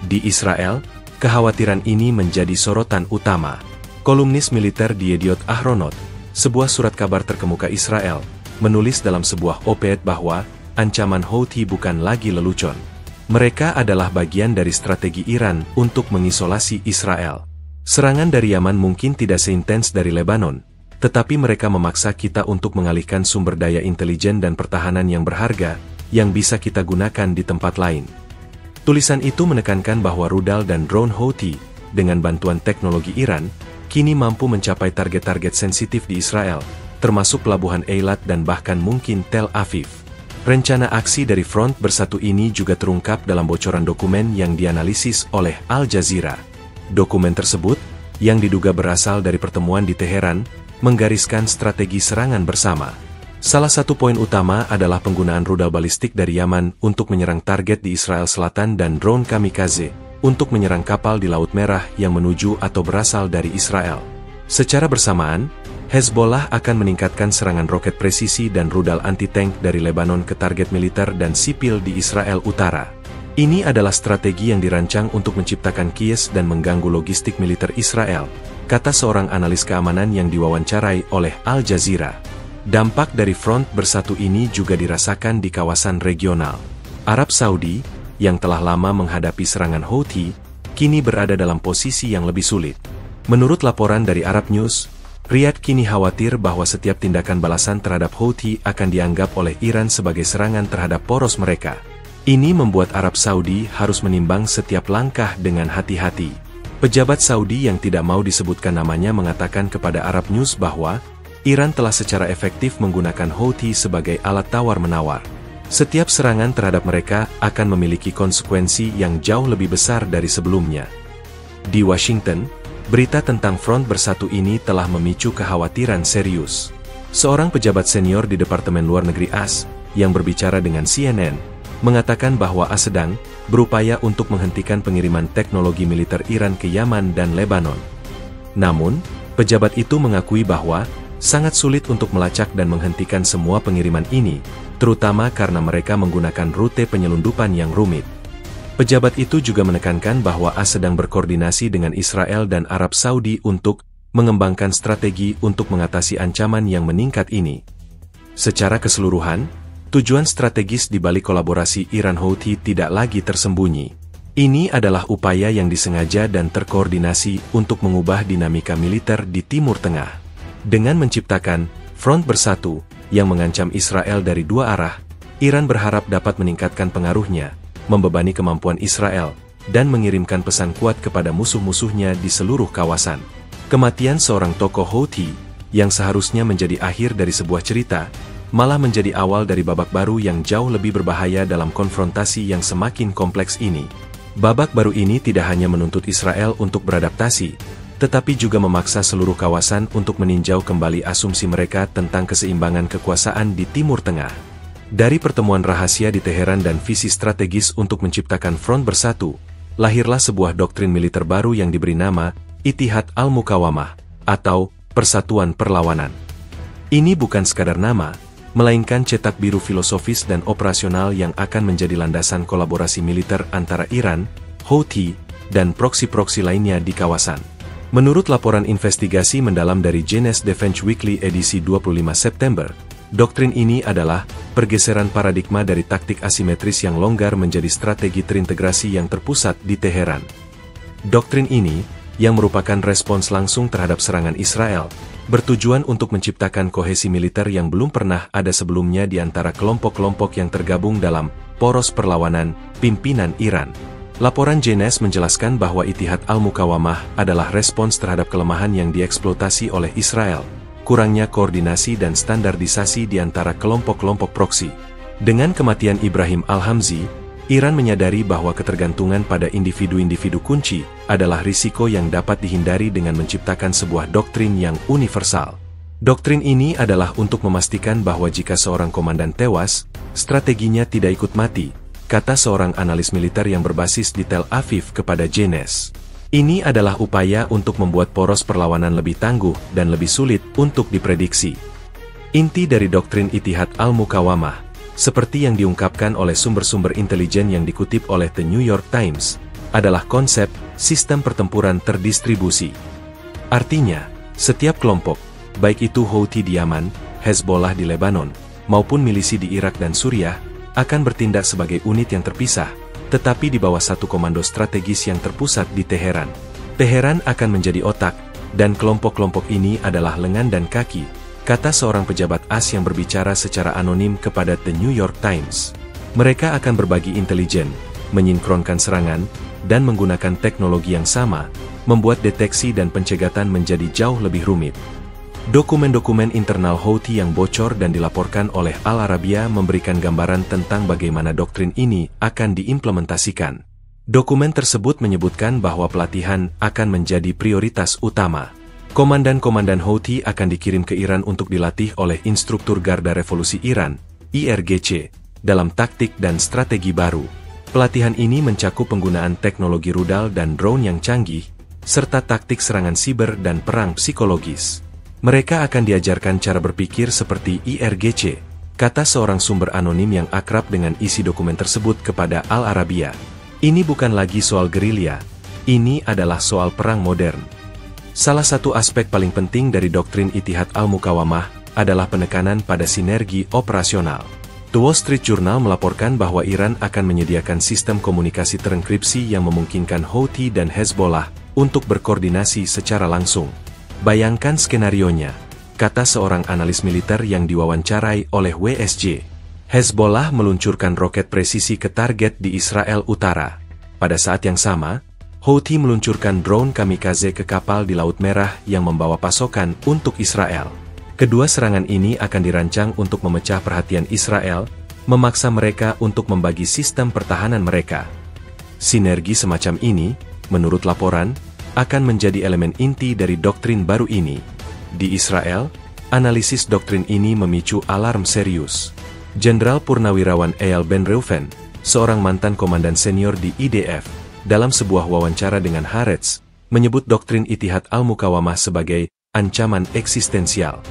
Di Israel, kekhawatiran ini menjadi sorotan utama. Kolumnis militer di Yediot Ahronot, sebuah surat kabar terkemuka Israel, menulis dalam sebuah op-ed bahwa ancaman Houthi bukan lagi lelucon. Mereka adalah bagian dari strategi Iran untuk mengisolasi Israel. Serangan dari Yaman mungkin tidak seintens dari Lebanon, tetapi mereka memaksa kita untuk mengalihkan sumber daya intelijen dan pertahanan yang berharga, yang bisa kita gunakan di tempat lain. Tulisan itu menekankan bahwa rudal dan drone Houthi, dengan bantuan teknologi Iran, kini mampu mencapai target-target sensitif di Israel, termasuk pelabuhan Eilat dan bahkan mungkin Tel Aviv. Rencana aksi dari front bersatu ini juga terungkap dalam bocoran dokumen yang dianalisis oleh Al Jazeera. Dokumen tersebut, yang diduga berasal dari pertemuan di Teheran, menggariskan strategi serangan bersama. Salah satu poin utama adalah penggunaan rudal balistik dari Yaman untuk menyerang target di Israel Selatan dan drone kamikaze untuk menyerang kapal di Laut Merah yang menuju atau berasal dari Israel. Secara bersamaan, Hezbollah akan meningkatkan serangan roket presisi dan rudal anti-tank dari Lebanon ke target militer dan sipil di Israel Utara. Ini adalah strategi yang dirancang untuk menciptakan kias dan mengganggu logistik militer Israel, kata seorang analis keamanan yang diwawancarai oleh Al Jazeera. Dampak dari front bersatu ini juga dirasakan di kawasan regional. Arab Saudi, yang telah lama menghadapi serangan Houthi, kini berada dalam posisi yang lebih sulit. Menurut laporan dari Arab News, Riyadh kini khawatir bahwa setiap tindakan balasan terhadap Houthi akan dianggap oleh Iran sebagai serangan terhadap poros mereka. Ini membuat Arab Saudi harus menimbang setiap langkah dengan hati-hati. Pejabat Saudi yang tidak mau disebutkan namanya mengatakan kepada Arab News bahwa Iran telah secara efektif menggunakan Houthi sebagai alat tawar-menawar. Setiap serangan terhadap mereka akan memiliki konsekuensi yang jauh lebih besar dari sebelumnya. Di Washington, berita tentang front bersatu ini telah memicu kekhawatiran serius. Seorang pejabat senior di Departemen Luar Negeri AS, yang berbicara dengan CNN, mengatakan bahwa AS sedang berupaya untuk menghentikan pengiriman teknologi militer Iran ke Yaman dan Lebanon. Namun, pejabat itu mengakui bahwa sangat sulit untuk melacak dan menghentikan semua pengiriman ini, terutama karena mereka menggunakan rute penyelundupan yang rumit. Pejabat itu juga menekankan bahwa AS sedang berkoordinasi dengan Israel dan Arab Saudi untuk mengembangkan strategi untuk mengatasi ancaman yang meningkat ini. Secara keseluruhan, tujuan strategis di balik kolaborasi Iran-Houthi tidak lagi tersembunyi. Ini adalah upaya yang disengaja dan terkoordinasi untuk mengubah dinamika militer di Timur Tengah. Dengan menciptakan front bersatu yang mengancam Israel dari dua arah, Iran berharap dapat meningkatkan pengaruhnya, membebani kemampuan Israel, dan mengirimkan pesan kuat kepada musuh-musuhnya di seluruh kawasan. Kematian seorang tokoh Houthi, yang seharusnya menjadi akhir dari sebuah cerita, malah menjadi awal dari babak baru yang jauh lebih berbahaya dalam konfrontasi yang semakin kompleks ini. Babak baru ini tidak hanya menuntut Israel untuk beradaptasi, tetapi juga memaksa seluruh kawasan untuk meninjau kembali asumsi mereka tentang keseimbangan kekuasaan di Timur Tengah. Dari pertemuan rahasia di Teheran dan visi strategis untuk menciptakan front bersatu, lahirlah sebuah doktrin militer baru yang diberi nama Ittihad Al-Muqawamah, atau Persatuan Perlawanan. Ini bukan sekadar nama, melainkan cetak biru filosofis dan operasional yang akan menjadi landasan kolaborasi militer antara Iran, Houthi, dan proksi-proksi lainnya di kawasan. Menurut laporan investigasi mendalam dari Jenes Defense Weekly edisi 25 September, doktrin ini adalah pergeseran paradigma dari taktik asimetris yang longgar menjadi strategi terintegrasi yang terpusat di Teheran. Doktrin ini, yang merupakan respons langsung terhadap serangan Israel, bertujuan untuk menciptakan kohesi militer yang belum pernah ada sebelumnya di antara kelompok-kelompok yang tergabung dalam poros perlawanan pimpinan Iran. Laporan Jenes menjelaskan bahwa Ittihad Al-Muqawamah adalah respons terhadap kelemahan yang dieksploitasi oleh Israel, kurangnya koordinasi dan standarisasi di antara kelompok-kelompok proksi. Dengan kematian Ibrahim Al-Hamzi, Iran menyadari bahwa ketergantungan pada individu-individu kunci adalah risiko yang dapat dihindari dengan menciptakan sebuah doktrin yang universal. Doktrin ini adalah untuk memastikan bahwa jika seorang komandan tewas, strateginya tidak ikut mati, kata seorang analis militer yang berbasis di Tel Aviv kepada Jenes. Ini adalah upaya untuk membuat poros perlawanan lebih tangguh dan lebih sulit untuk diprediksi. Inti dari doktrin Ittihad Al-Muqawamah, seperti yang diungkapkan oleh sumber-sumber intelijen yang dikutip oleh The New York Times, adalah konsep sistem pertempuran terdistribusi. Artinya, setiap kelompok, baik itu Houthi di Yaman, Hezbollah di Lebanon, maupun milisi di Irak dan Suriah, akan bertindak sebagai unit yang terpisah, tetapi di bawah satu komando strategis yang terpusat di Teheran. Teheran akan menjadi otak, dan kelompok-kelompok ini adalah lengan dan kaki, kata seorang pejabat AS yang berbicara secara anonim kepada The New York Times. Mereka akan berbagi intelijen, menyinkronkan serangan, dan menggunakan teknologi yang sama, membuat deteksi dan pencegatan menjadi jauh lebih rumit. Dokumen-dokumen internal Houthi yang bocor dan dilaporkan oleh Al Arabiya memberikan gambaran tentang bagaimana doktrin ini akan diimplementasikan. Dokumen tersebut menyebutkan bahwa pelatihan akan menjadi prioritas utama. Komandan-komandan Houthi akan dikirim ke Iran untuk dilatih oleh Instruktur Garda Revolusi Iran, IRGC, dalam taktik dan strategi baru. Pelatihan ini mencakup penggunaan teknologi rudal dan drone yang canggih, serta taktik serangan siber dan perang psikologis. Mereka akan diajarkan cara berpikir seperti IRGC, kata seorang sumber anonim yang akrab dengan isi dokumen tersebut kepada Al Arabiya. Ini bukan lagi soal gerilya, ini adalah soal perang modern. Salah satu aspek paling penting dari doktrin Ittihad Al-Muqawamah adalah penekanan pada sinergi operasional. The Wall Street Journal melaporkan bahwa Iran akan menyediakan sistem komunikasi terenkripsi yang memungkinkan Houthi dan Hezbollah untuk berkoordinasi secara langsung. Bayangkan skenarionya, kata seorang analis militer yang diwawancarai oleh WSJ. Hezbollah meluncurkan roket presisi ke target di Israel Utara. Pada saat yang sama, Houthi meluncurkan drone kamikaze ke kapal di Laut Merah yang membawa pasokan untuk Israel. Kedua serangan ini akan dirancang untuk memecah perhatian Israel, memaksa mereka untuk membagi sistem pertahanan mereka. Sinergi semacam ini, menurut laporan, akan menjadi elemen inti dari doktrin baru ini. Di Israel, analisis doktrin ini memicu alarm serius. Jenderal Purnawirawan Eyal Ben Reuven, seorang mantan komandan senior di IDF, dalam sebuah wawancara dengan Haaretz, menyebut doktrin Ittihad Al-Muqawamah sebagai ancaman eksistensial.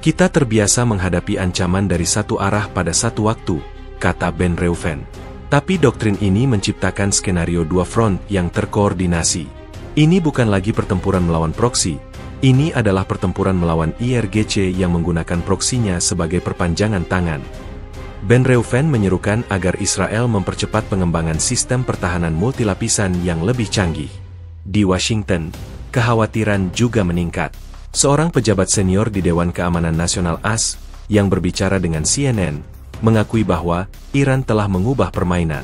Kita terbiasa menghadapi ancaman dari satu arah pada satu waktu, kata Ben Reuven. Tapi doktrin ini menciptakan skenario dua front yang terkoordinasi. Ini bukan lagi pertempuran melawan proksi, ini adalah pertempuran melawan IRGC yang menggunakan proksinya sebagai perpanjangan tangan. Ben Reuven menyerukan agar Israel mempercepat pengembangan sistem pertahanan multilapisan yang lebih canggih. Di Washington, kekhawatiran juga meningkat. Seorang pejabat senior di Dewan Keamanan Nasional AS, yang berbicara dengan CNN, mengakui bahwa Iran telah mengubah permainan.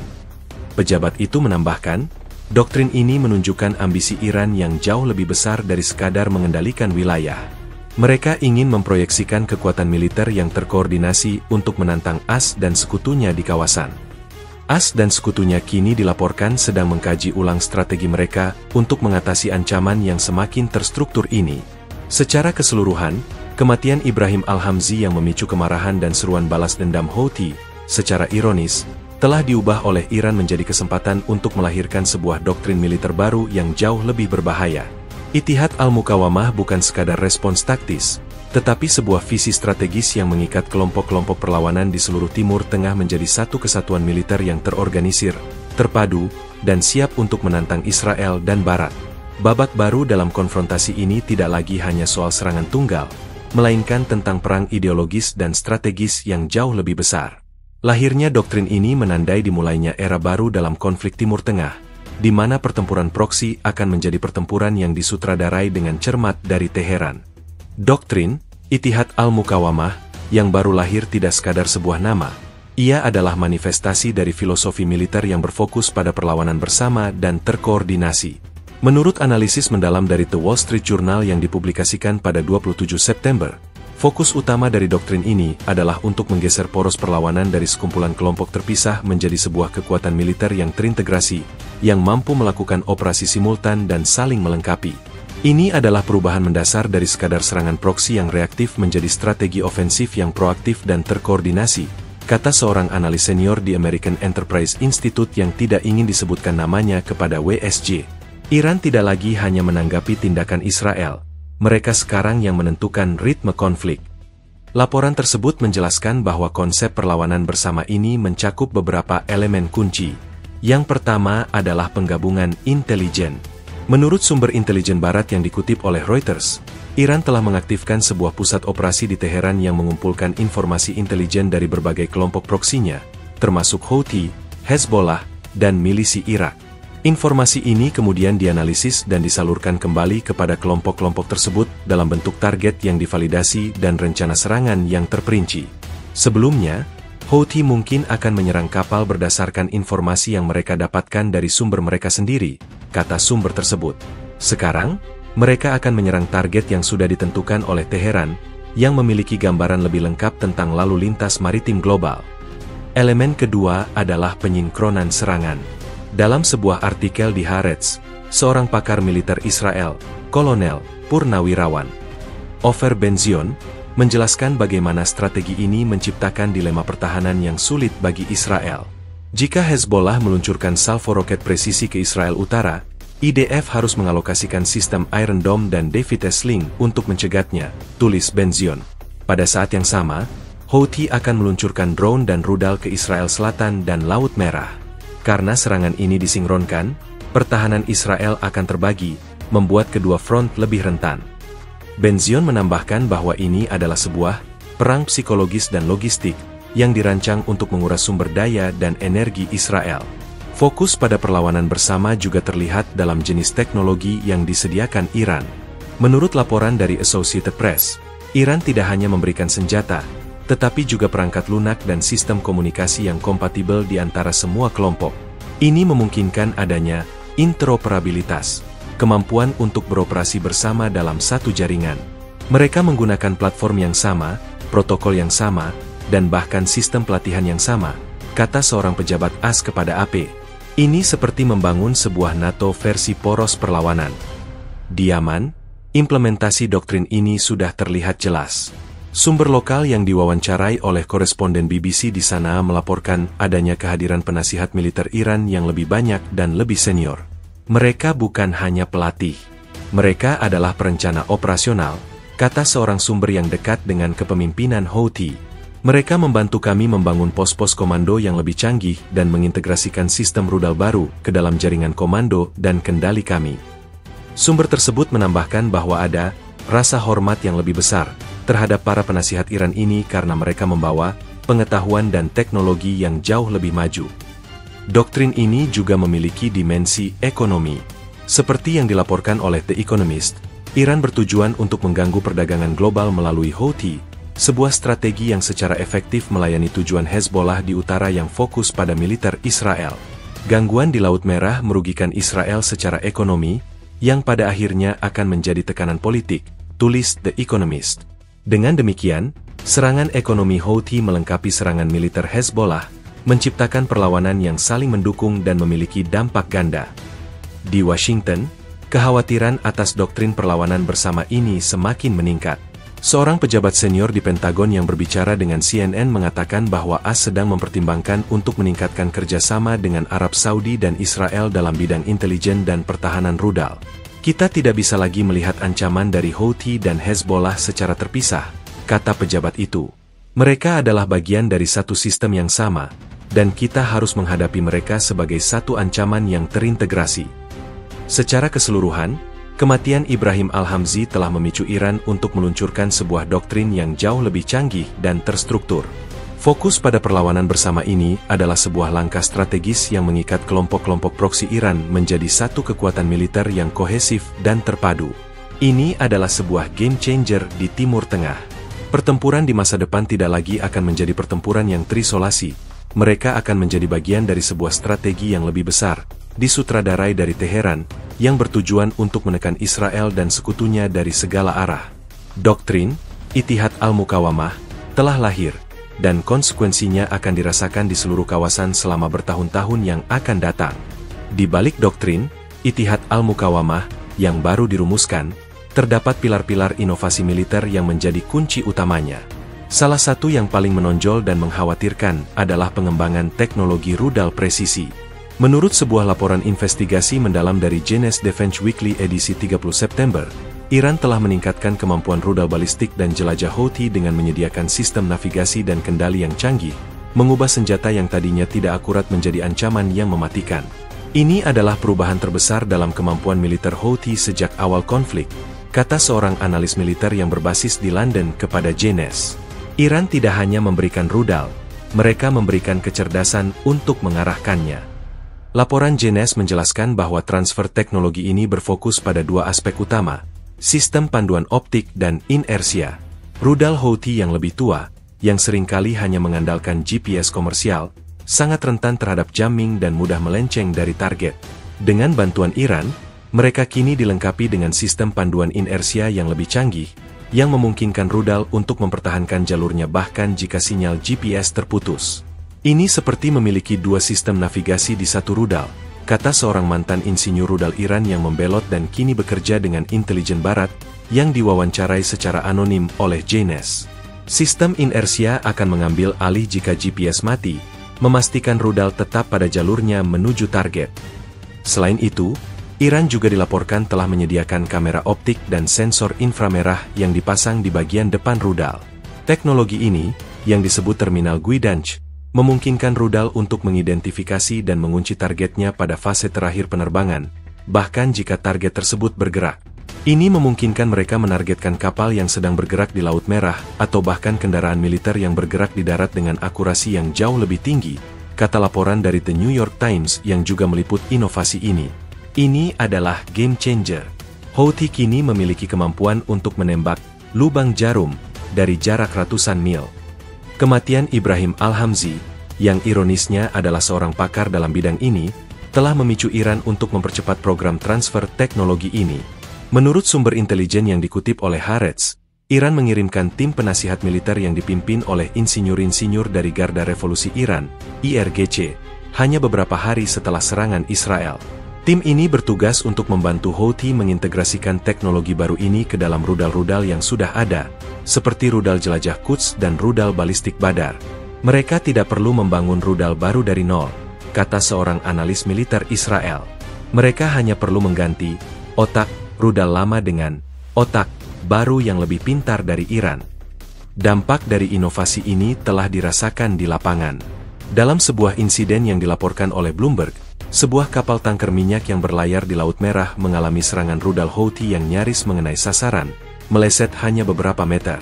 Pejabat itu menambahkan, doktrin ini menunjukkan ambisi Iran yang jauh lebih besar dari sekadar mengendalikan wilayah. Mereka ingin memproyeksikan kekuatan militer yang terkoordinasi untuk menantang AS dan sekutunya di kawasan. AS dan sekutunya kini dilaporkan sedang mengkaji ulang strategi mereka untuk mengatasi ancaman yang semakin terstruktur ini. Secara keseluruhan, kematian Ibrahim Al-Hamzi yang memicu kemarahan dan seruan balas dendam Houthi, secara ironis, telah diubah oleh Iran menjadi kesempatan untuk melahirkan sebuah doktrin militer baru yang jauh lebih berbahaya. Ittihad Al-Muqawamah bukan sekadar respons taktis, tetapi sebuah visi strategis yang mengikat kelompok-kelompok perlawanan di seluruh Timur Tengah menjadi satu kesatuan militer yang terorganisir, terpadu, dan siap untuk menantang Israel dan Barat. Babak baru dalam konfrontasi ini tidak lagi hanya soal serangan tunggal, melainkan tentang perang ideologis dan strategis yang jauh lebih besar. Lahirnya doktrin ini menandai dimulainya era baru dalam konflik Timur Tengah, di mana pertempuran proksi akan menjadi pertempuran yang disutradarai dengan cermat dari Teheran. Doktrin Ittihad Al-Muqawamah yang baru lahir tidak sekadar sebuah nama, ia adalah manifestasi dari filosofi militer yang berfokus pada perlawanan bersama dan terkoordinasi. Menurut analisis mendalam dari The Wall Street Journal yang dipublikasikan pada 27 September, fokus utama dari doktrin ini adalah untuk menggeser poros perlawanan dari sekumpulan kelompok terpisah menjadi sebuah kekuatan militer yang terintegrasi, yang mampu melakukan operasi simultan dan saling melengkapi. Ini adalah perubahan mendasar dari sekadar serangan proksi yang reaktif menjadi strategi ofensif yang proaktif dan terkoordinasi, kata seorang analis senior di American Enterprise Institute yang tidak ingin disebutkan namanya kepada WSJ. Iran tidak lagi hanya menanggapi tindakan Israel, mereka sekarang yang menentukan ritme konflik. Laporan tersebut menjelaskan bahwa konsep perlawanan bersama ini mencakup beberapa elemen kunci. Yang pertama adalah penggabungan intelijen. Menurut sumber intelijen Barat yang dikutip oleh Reuters, Iran telah mengaktifkan sebuah pusat operasi di Teheran yang mengumpulkan informasi intelijen dari berbagai kelompok proksinya, termasuk Houthi, Hezbollah, dan milisi Irak. Informasi ini kemudian dianalisis dan disalurkan kembali kepada kelompok-kelompok tersebut dalam bentuk target yang divalidasi dan rencana serangan yang terperinci. Sebelumnya, Houthi mungkin akan menyerang kapal berdasarkan informasi yang mereka dapatkan dari sumber mereka sendiri, kata sumber tersebut. Sekarang, mereka akan menyerang target yang sudah ditentukan oleh Teheran, yang memiliki gambaran lebih lengkap tentang lalu lintas maritim global. Elemen kedua adalah penyinkronan serangan. Dalam sebuah artikel di Haaretz, seorang pakar militer Israel, Kolonel Purnawirawan Ofer Ben-Zion, menjelaskan bagaimana strategi ini menciptakan dilema pertahanan yang sulit bagi Israel. Jika Hezbollah meluncurkan salvo roket presisi ke Israel Utara, IDF harus mengalokasikan sistem Iron Dome dan David's Sling untuk mencegatnya, tulis Ben-Zion. Pada saat yang sama, Houthi akan meluncurkan drone dan rudal ke Israel Selatan dan Laut Merah. Karena serangan ini disinkronkan, pertahanan Israel akan terbagi, membuat kedua front lebih rentan. Ben-Zion menambahkan bahwa ini adalah sebuah perang psikologis dan logistik yang dirancang untuk menguras sumber daya dan energi Israel. Fokus pada perlawanan bersama juga terlihat dalam jenis teknologi yang disediakan Iran. Menurut laporan dari Associated Press, Iran tidak hanya memberikan senjata, tetapi juga perangkat lunak dan sistem komunikasi yang kompatibel di antara semua kelompok. Ini memungkinkan adanya interoperabilitas, kemampuan untuk beroperasi bersama dalam satu jaringan. Mereka menggunakan platform yang sama, protokol yang sama, dan bahkan sistem pelatihan yang sama, kata seorang pejabat AS kepada AP. Ini seperti membangun sebuah NATO versi poros perlawanan. Di Yaman, implementasi doktrin ini sudah terlihat jelas. Sumber lokal yang diwawancarai oleh koresponden BBC di sana melaporkan adanya kehadiran penasihat militer Iran yang lebih banyak dan lebih senior. Mereka bukan hanya pelatih. Mereka adalah perencana operasional, kata seorang sumber yang dekat dengan kepemimpinan Houthi. Mereka membantu kami membangun pos-pos komando yang lebih canggih dan mengintegrasikan sistem rudal baru ke dalam jaringan komando dan kendali kami. Sumber tersebut menambahkan bahwa ada rasa hormat yang lebih besar terhadap para penasihat Iran ini karena mereka membawa pengetahuan dan teknologi yang jauh lebih maju. Doktrin ini juga memiliki dimensi ekonomi. Seperti yang dilaporkan oleh The Economist, Iran bertujuan untuk mengganggu perdagangan global melalui Houthi, sebuah strategi yang secara efektif melayani tujuan Hezbollah di utara yang fokus pada militer Israel. Gangguan di Laut Merah merugikan Israel secara ekonomi, yang pada akhirnya akan menjadi tekanan politik, tulis The Economist. Dengan demikian, serangan ekonomi Houthi melengkapi serangan militer Hezbollah, menciptakan perlawanan yang saling mendukung dan memiliki dampak ganda. Di Washington, kekhawatiran atas doktrin perlawanan bersama ini semakin meningkat. Seorang pejabat senior di Pentagon yang berbicara dengan CNN mengatakan bahwa AS sedang mempertimbangkan untuk meningkatkan kerjasama dengan Arab Saudi dan Israel dalam bidang intelijen dan pertahanan rudal. Kita tidak bisa lagi melihat ancaman dari Houthi dan Hezbollah secara terpisah, kata pejabat itu. Mereka adalah bagian dari satu sistem yang sama, dan kita harus menghadapi mereka sebagai satu ancaman yang terintegrasi. Secara keseluruhan, kematian Ibrahim Al-Hamzi telah memicu Iran untuk meluncurkan sebuah doktrin yang jauh lebih canggih dan terstruktur. Fokus pada perlawanan bersama ini adalah sebuah langkah strategis yang mengikat kelompok-kelompok proksi Iran menjadi satu kekuatan militer yang kohesif dan terpadu. Ini adalah sebuah game changer di Timur Tengah. Pertempuran di masa depan tidak lagi akan menjadi pertempuran yang terisolasi. Mereka akan menjadi bagian dari sebuah strategi yang lebih besar, disutradarai dari Teheran, yang bertujuan untuk menekan Israel dan sekutunya dari segala arah. Doktrin Ittihad Al-Muqawamah telah lahir, dan konsekuensinya akan dirasakan di seluruh kawasan selama bertahun-tahun yang akan datang. Di balik doktrin Ittihad Al-Muqawamah yang baru dirumuskan, terdapat pilar-pilar inovasi militer yang menjadi kunci utamanya. Salah satu yang paling menonjol dan mengkhawatirkan adalah pengembangan teknologi rudal presisi. Menurut sebuah laporan investigasi mendalam dari Jenes Defense Weekly edisi 30 September, Iran telah meningkatkan kemampuan rudal balistik dan jelajah Houthi dengan menyediakan sistem navigasi dan kendali yang canggih, mengubah senjata yang tadinya tidak akurat menjadi ancaman yang mematikan. Ini adalah perubahan terbesar dalam kemampuan militer Houthi sejak awal konflik, kata seorang analis militer yang berbasis di London kepada Jenes. Iran tidak hanya memberikan rudal, mereka memberikan kecerdasan untuk mengarahkannya. Laporan Jenes menjelaskan bahwa transfer teknologi ini berfokus pada dua aspek utama, sistem panduan optik dan inersia. Rudal Houthi yang lebih tua, yang seringkali hanya mengandalkan GPS komersial, sangat rentan terhadap jamming dan mudah melenceng dari target. Dengan bantuan Iran, mereka kini dilengkapi dengan sistem panduan inersia yang lebih canggih, yang memungkinkan rudal untuk mempertahankan jalurnya bahkan jika sinyal GPS terputus. Ini seperti memiliki dua sistem navigasi di satu rudal, kata seorang mantan insinyur rudal Iran yang membelot dan kini bekerja dengan intelijen barat, yang diwawancarai secara anonim oleh Jenes. Sistem inersia akan mengambil alih jika GPS mati, memastikan rudal tetap pada jalurnya menuju target. Selain itu, Iran juga dilaporkan telah menyediakan kamera optik dan sensor inframerah yang dipasang di bagian depan rudal. Teknologi ini, yang disebut terminal guidance, memungkinkan rudal untuk mengidentifikasi dan mengunci targetnya pada fase terakhir penerbangan, bahkan jika target tersebut bergerak. Ini memungkinkan mereka menargetkan kapal yang sedang bergerak di Laut Merah, atau bahkan kendaraan militer yang bergerak di darat dengan akurasi yang jauh lebih tinggi, kata laporan dari The New York Times yang juga meliput inovasi ini. Ini adalah game changer. Houthi kini memiliki kemampuan untuk menembak lubang jarum dari jarak ratusan mil. Kematian Ibrahim Al-Hamzi, yang ironisnya adalah seorang pakar dalam bidang ini, telah memicu Iran untuk mempercepat program transfer teknologi ini. Menurut sumber intelijen yang dikutip oleh Haaretz, Iran mengirimkan tim penasihat militer yang dipimpin oleh insinyur-insinyur dari Garda Revolusi Iran, IRGC, hanya beberapa hari setelah serangan Israel. Tim ini bertugas untuk membantu Houthi mengintegrasikan teknologi baru ini ke dalam rudal-rudal yang sudah ada, seperti rudal jelajah Quds dan rudal balistik Badar. Mereka tidak perlu membangun rudal baru dari nol, kata seorang analis militer Israel. Mereka hanya perlu mengganti otak rudal lama dengan otak baru yang lebih pintar dari Iran. Dampak dari inovasi ini telah dirasakan di lapangan. Dalam sebuah insiden yang dilaporkan oleh Bloomberg, sebuah kapal tanker minyak yang berlayar di Laut Merah mengalami serangan rudal Houthi yang nyaris mengenai sasaran, meleset hanya beberapa meter.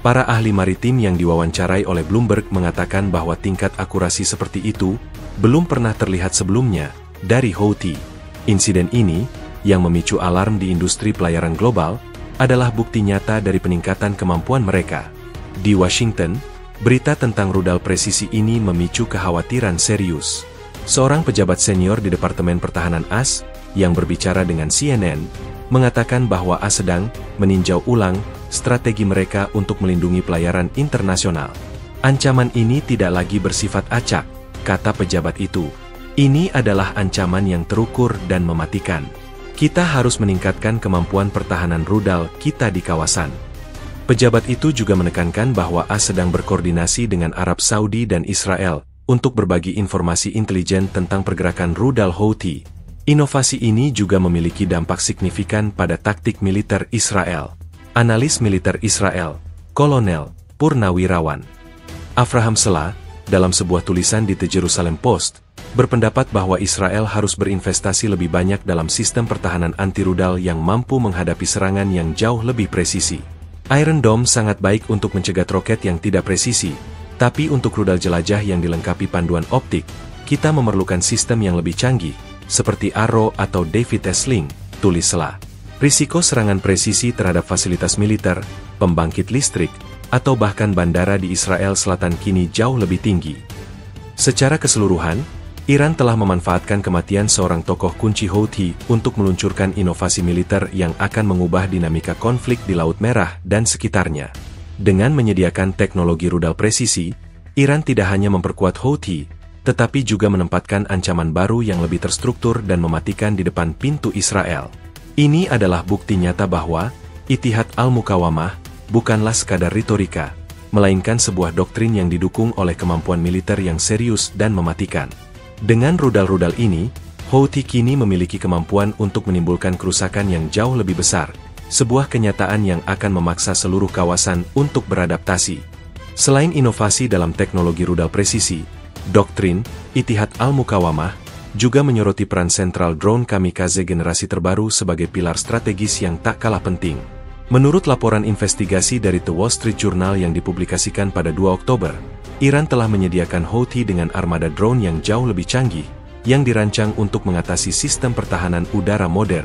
Para ahli maritim yang diwawancarai oleh Bloomberg mengatakan bahwa tingkat akurasi seperti itu belum pernah terlihat sebelumnya dari Houthi. Insiden ini, yang memicu alarm di industri pelayaran global, adalah bukti nyata dari peningkatan kemampuan mereka. Di Washington, berita tentang rudal presisi ini memicu kekhawatiran serius. Seorang pejabat senior di Departemen Pertahanan AS, yang berbicara dengan CNN, mengatakan bahwa AS sedang meninjau ulang strategi mereka untuk melindungi pelayaran internasional. Ancaman ini tidak lagi bersifat acak, kata pejabat itu. Ini adalah ancaman yang terukur dan mematikan. Kita harus meningkatkan kemampuan pertahanan rudal kita di kawasan. Pejabat itu juga menekankan bahwa AS sedang berkoordinasi dengan Arab Saudi dan Israel untuk berbagi informasi intelijen tentang pergerakan rudal Houthi. Inovasi ini juga memiliki dampak signifikan pada taktik militer Israel. Analis militer Israel, Kolonel Purnawirawan Avraham Sela, dalam sebuah tulisan di The Jerusalem Post, berpendapat bahwa Israel harus berinvestasi lebih banyak dalam sistem pertahanan anti-rudal yang mampu menghadapi serangan yang jauh lebih presisi. Iron Dome sangat baik untuk mencegat roket yang tidak presisi, tapi untuk rudal jelajah yang dilengkapi panduan optik, kita memerlukan sistem yang lebih canggih, seperti Arrow atau David Sling, tulis Sela. Risiko serangan presisi terhadap fasilitas militer, pembangkit listrik, atau bahkan bandara di Israel Selatan kini jauh lebih tinggi. Secara keseluruhan, Iran telah memanfaatkan kematian seorang tokoh kunci Houthi untuk meluncurkan inovasi militer yang akan mengubah dinamika konflik di Laut Merah dan sekitarnya. Dengan menyediakan teknologi rudal presisi, Iran tidak hanya memperkuat Houthi, tetapi juga menempatkan ancaman baru yang lebih terstruktur dan mematikan di depan pintu Israel. Ini adalah bukti nyata bahwa Ittihad Al-Muqawamah bukanlah sekadar retorika, melainkan sebuah doktrin yang didukung oleh kemampuan militer yang serius dan mematikan. Dengan rudal-rudal ini, Houthi kini memiliki kemampuan untuk menimbulkan kerusakan yang jauh lebih besar, sebuah kenyataan yang akan memaksa seluruh kawasan untuk beradaptasi. Selain inovasi dalam teknologi rudal presisi, doktrin Ittihad Al-Muqawamah juga menyoroti peran sentral drone kamikaze generasi terbaru sebagai pilar strategis yang tak kalah penting. Menurut laporan investigasi dari The Wall Street Journal yang dipublikasikan pada 2 Oktober, Iran telah menyediakan Houthi dengan armada drone yang jauh lebih canggih, yang dirancang untuk mengatasi sistem pertahanan udara modern.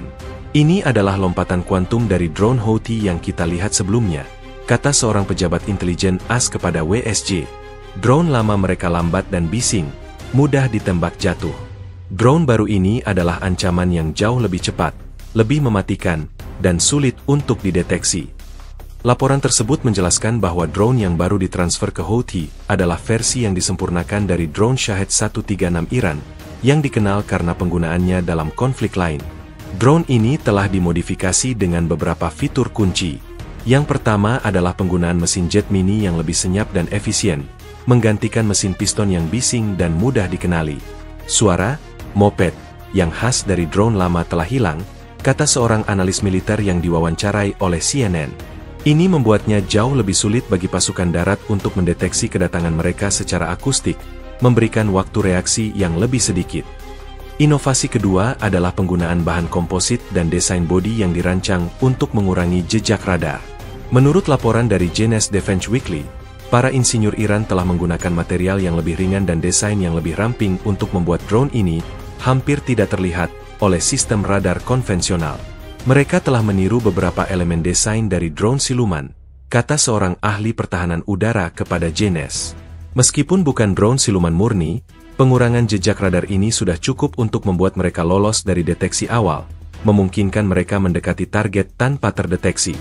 Ini adalah lompatan kuantum dari drone Houthi yang kita lihat sebelumnya, kata seorang pejabat intelijen AS kepada WSJ. Drone lama mereka lambat dan bising, mudah ditembak jatuh. Drone baru ini adalah ancaman yang jauh lebih cepat, lebih mematikan, dan sulit untuk dideteksi. Laporan tersebut menjelaskan bahwa drone yang baru ditransfer ke Houthi adalah versi yang disempurnakan dari drone Shahed 136 Iran, yang dikenal karena penggunaannya dalam konflik lain. Drone ini telah dimodifikasi dengan beberapa fitur kunci. Yang pertama adalah penggunaan mesin jet mini yang lebih senyap dan efisien, menggantikan mesin piston yang bising dan mudah dikenali. Suara moped yang khas dari drone lama telah hilang, kata seorang analis militer yang diwawancarai oleh CNN. Ini membuatnya jauh lebih sulit bagi pasukan darat untuk mendeteksi kedatangan mereka secara akustik, memberikan waktu reaksi yang lebih sedikit. Inovasi kedua adalah penggunaan bahan komposit dan desain bodi yang dirancang untuk mengurangi jejak radar. Menurut laporan dari Jenes Defense Weekly, para insinyur Iran telah menggunakan material yang lebih ringan dan desain yang lebih ramping untuk membuat drone ini hampir tidak terlihat oleh sistem radar konvensional. Mereka telah meniru beberapa elemen desain dari drone siluman, kata seorang ahli pertahanan udara kepada Jenes. Meskipun bukan drone siluman murni, pengurangan jejak radar ini sudah cukup untuk membuat mereka lolos dari deteksi awal, memungkinkan mereka mendekati target tanpa terdeteksi.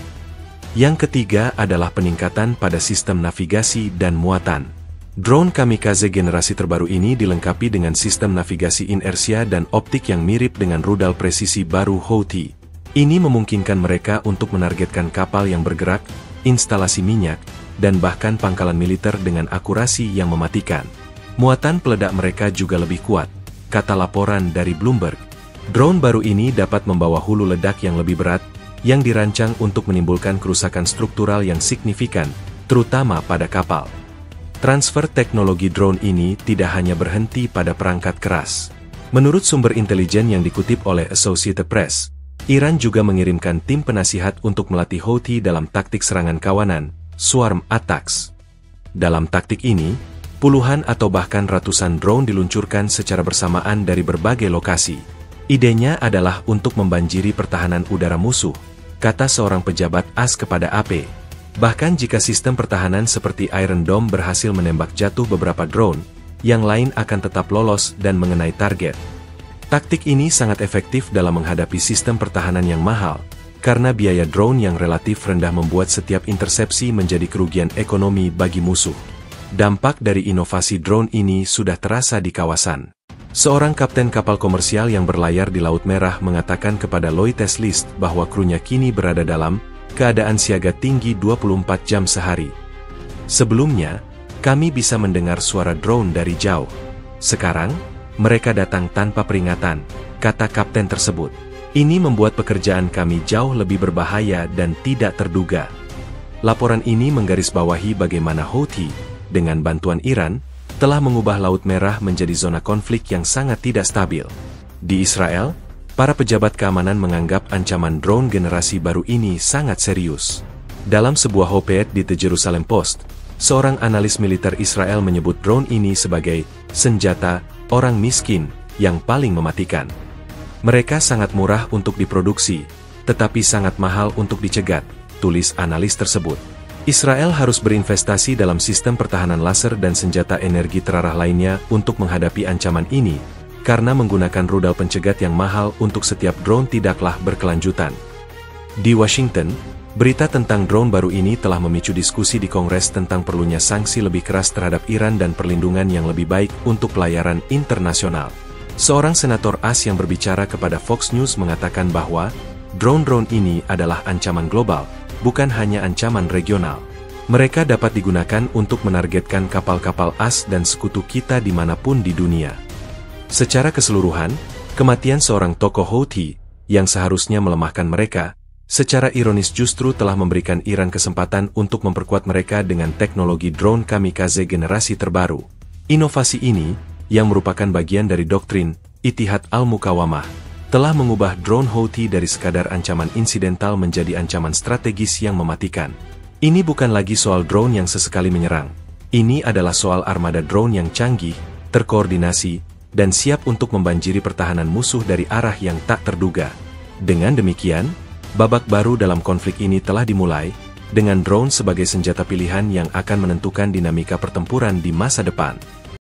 Yang ketiga adalah peningkatan pada sistem navigasi dan muatan. Drone kamikaze generasi terbaru ini dilengkapi dengan sistem navigasi inersia dan optik yang mirip dengan rudal presisi baru Houthi. Ini memungkinkan mereka untuk menargetkan kapal yang bergerak, instalasi minyak, dan bahkan pangkalan militer dengan akurasi yang mematikan. Muatan peledak mereka juga lebih kuat, kata laporan dari Bloomberg. Drone baru ini dapat membawa hulu ledak yang lebih berat, yang dirancang untuk menimbulkan kerusakan struktural yang signifikan, terutama pada kapal. Transfer teknologi drone ini tidak hanya berhenti pada perangkat keras. Menurut sumber intelijen yang dikutip oleh Associated Press, Iran juga mengirimkan tim penasihat untuk melatih Houthi dalam taktik serangan kawanan, swarm attacks. Dalam taktik ini, puluhan atau bahkan ratusan drone diluncurkan secara bersamaan dari berbagai lokasi. Idenya adalah untuk membanjiri pertahanan udara musuh, kata seorang pejabat AS kepada AP. Bahkan jika sistem pertahanan seperti Iron Dome berhasil menembak jatuh beberapa drone, yang lain akan tetap lolos dan mengenai target. Taktik ini sangat efektif dalam menghadapi sistem pertahanan yang mahal, karena biaya drone yang relatif rendah membuat setiap intersepsi menjadi kerugian ekonomi bagi musuh. Dampak dari inovasi drone ini sudah terasa di kawasan. Seorang kapten kapal komersial yang berlayar di Laut Merah mengatakan kepada Loites List bahwa krunya kini berada dalam keadaan siaga tinggi 24 jam sehari. Sebelumnya, kami bisa mendengar suara drone dari jauh. Sekarang, mereka datang tanpa peringatan, kata kapten tersebut. Ini membuat pekerjaan kami jauh lebih berbahaya dan tidak terduga. Laporan ini menggarisbawahi bagaimana Houthi, dengan bantuan Iran, telah mengubah Laut Merah menjadi zona konflik yang sangat tidak stabil. Di Israel, para pejabat keamanan menganggap ancaman drone generasi baru ini sangat serius. Dalam sebuah op-ed di The Jerusalem Post, seorang analis militer Israel menyebut drone ini sebagai senjata orang miskin yang paling mematikan. Mereka sangat murah untuk diproduksi, tetapi sangat mahal untuk dicegat, tulis analis tersebut. Israel harus berinvestasi dalam sistem pertahanan laser dan senjata energi terarah lainnya untuk menghadapi ancaman ini, karena menggunakan rudal pencegat yang mahal untuk setiap drone tidaklah berkelanjutan. Di Washington, berita tentang drone baru ini telah memicu diskusi di Kongres tentang perlunya sanksi lebih keras terhadap Iran dan perlindungan yang lebih baik untuk pelayaran internasional. Seorang senator AS yang berbicara kepada Fox News mengatakan bahwa drone-drone ini adalah ancaman global, bukan hanya ancaman regional. Mereka dapat digunakan untuk menargetkan kapal-kapal AS dan sekutu kita dimanapun di dunia. Secara keseluruhan, kematian seorang tokoh Houthi, yang seharusnya melemahkan mereka, secara ironis justru telah memberikan Iran kesempatan untuk memperkuat mereka dengan teknologi drone kamikaze generasi terbaru. Inovasi ini, yang merupakan bagian dari doktrin Ittihad Al-Muqawamah, telah mengubah drone Houthi dari sekadar ancaman insidental menjadi ancaman strategis yang mematikan. Ini bukan lagi soal drone yang sesekali menyerang. Ini adalah soal armada drone yang canggih, terkoordinasi, dan siap untuk membanjiri pertahanan musuh dari arah yang tak terduga. Dengan demikian, babak baru dalam konflik ini telah dimulai, dengan drone sebagai senjata pilihan yang akan menentukan dinamika pertempuran di masa depan.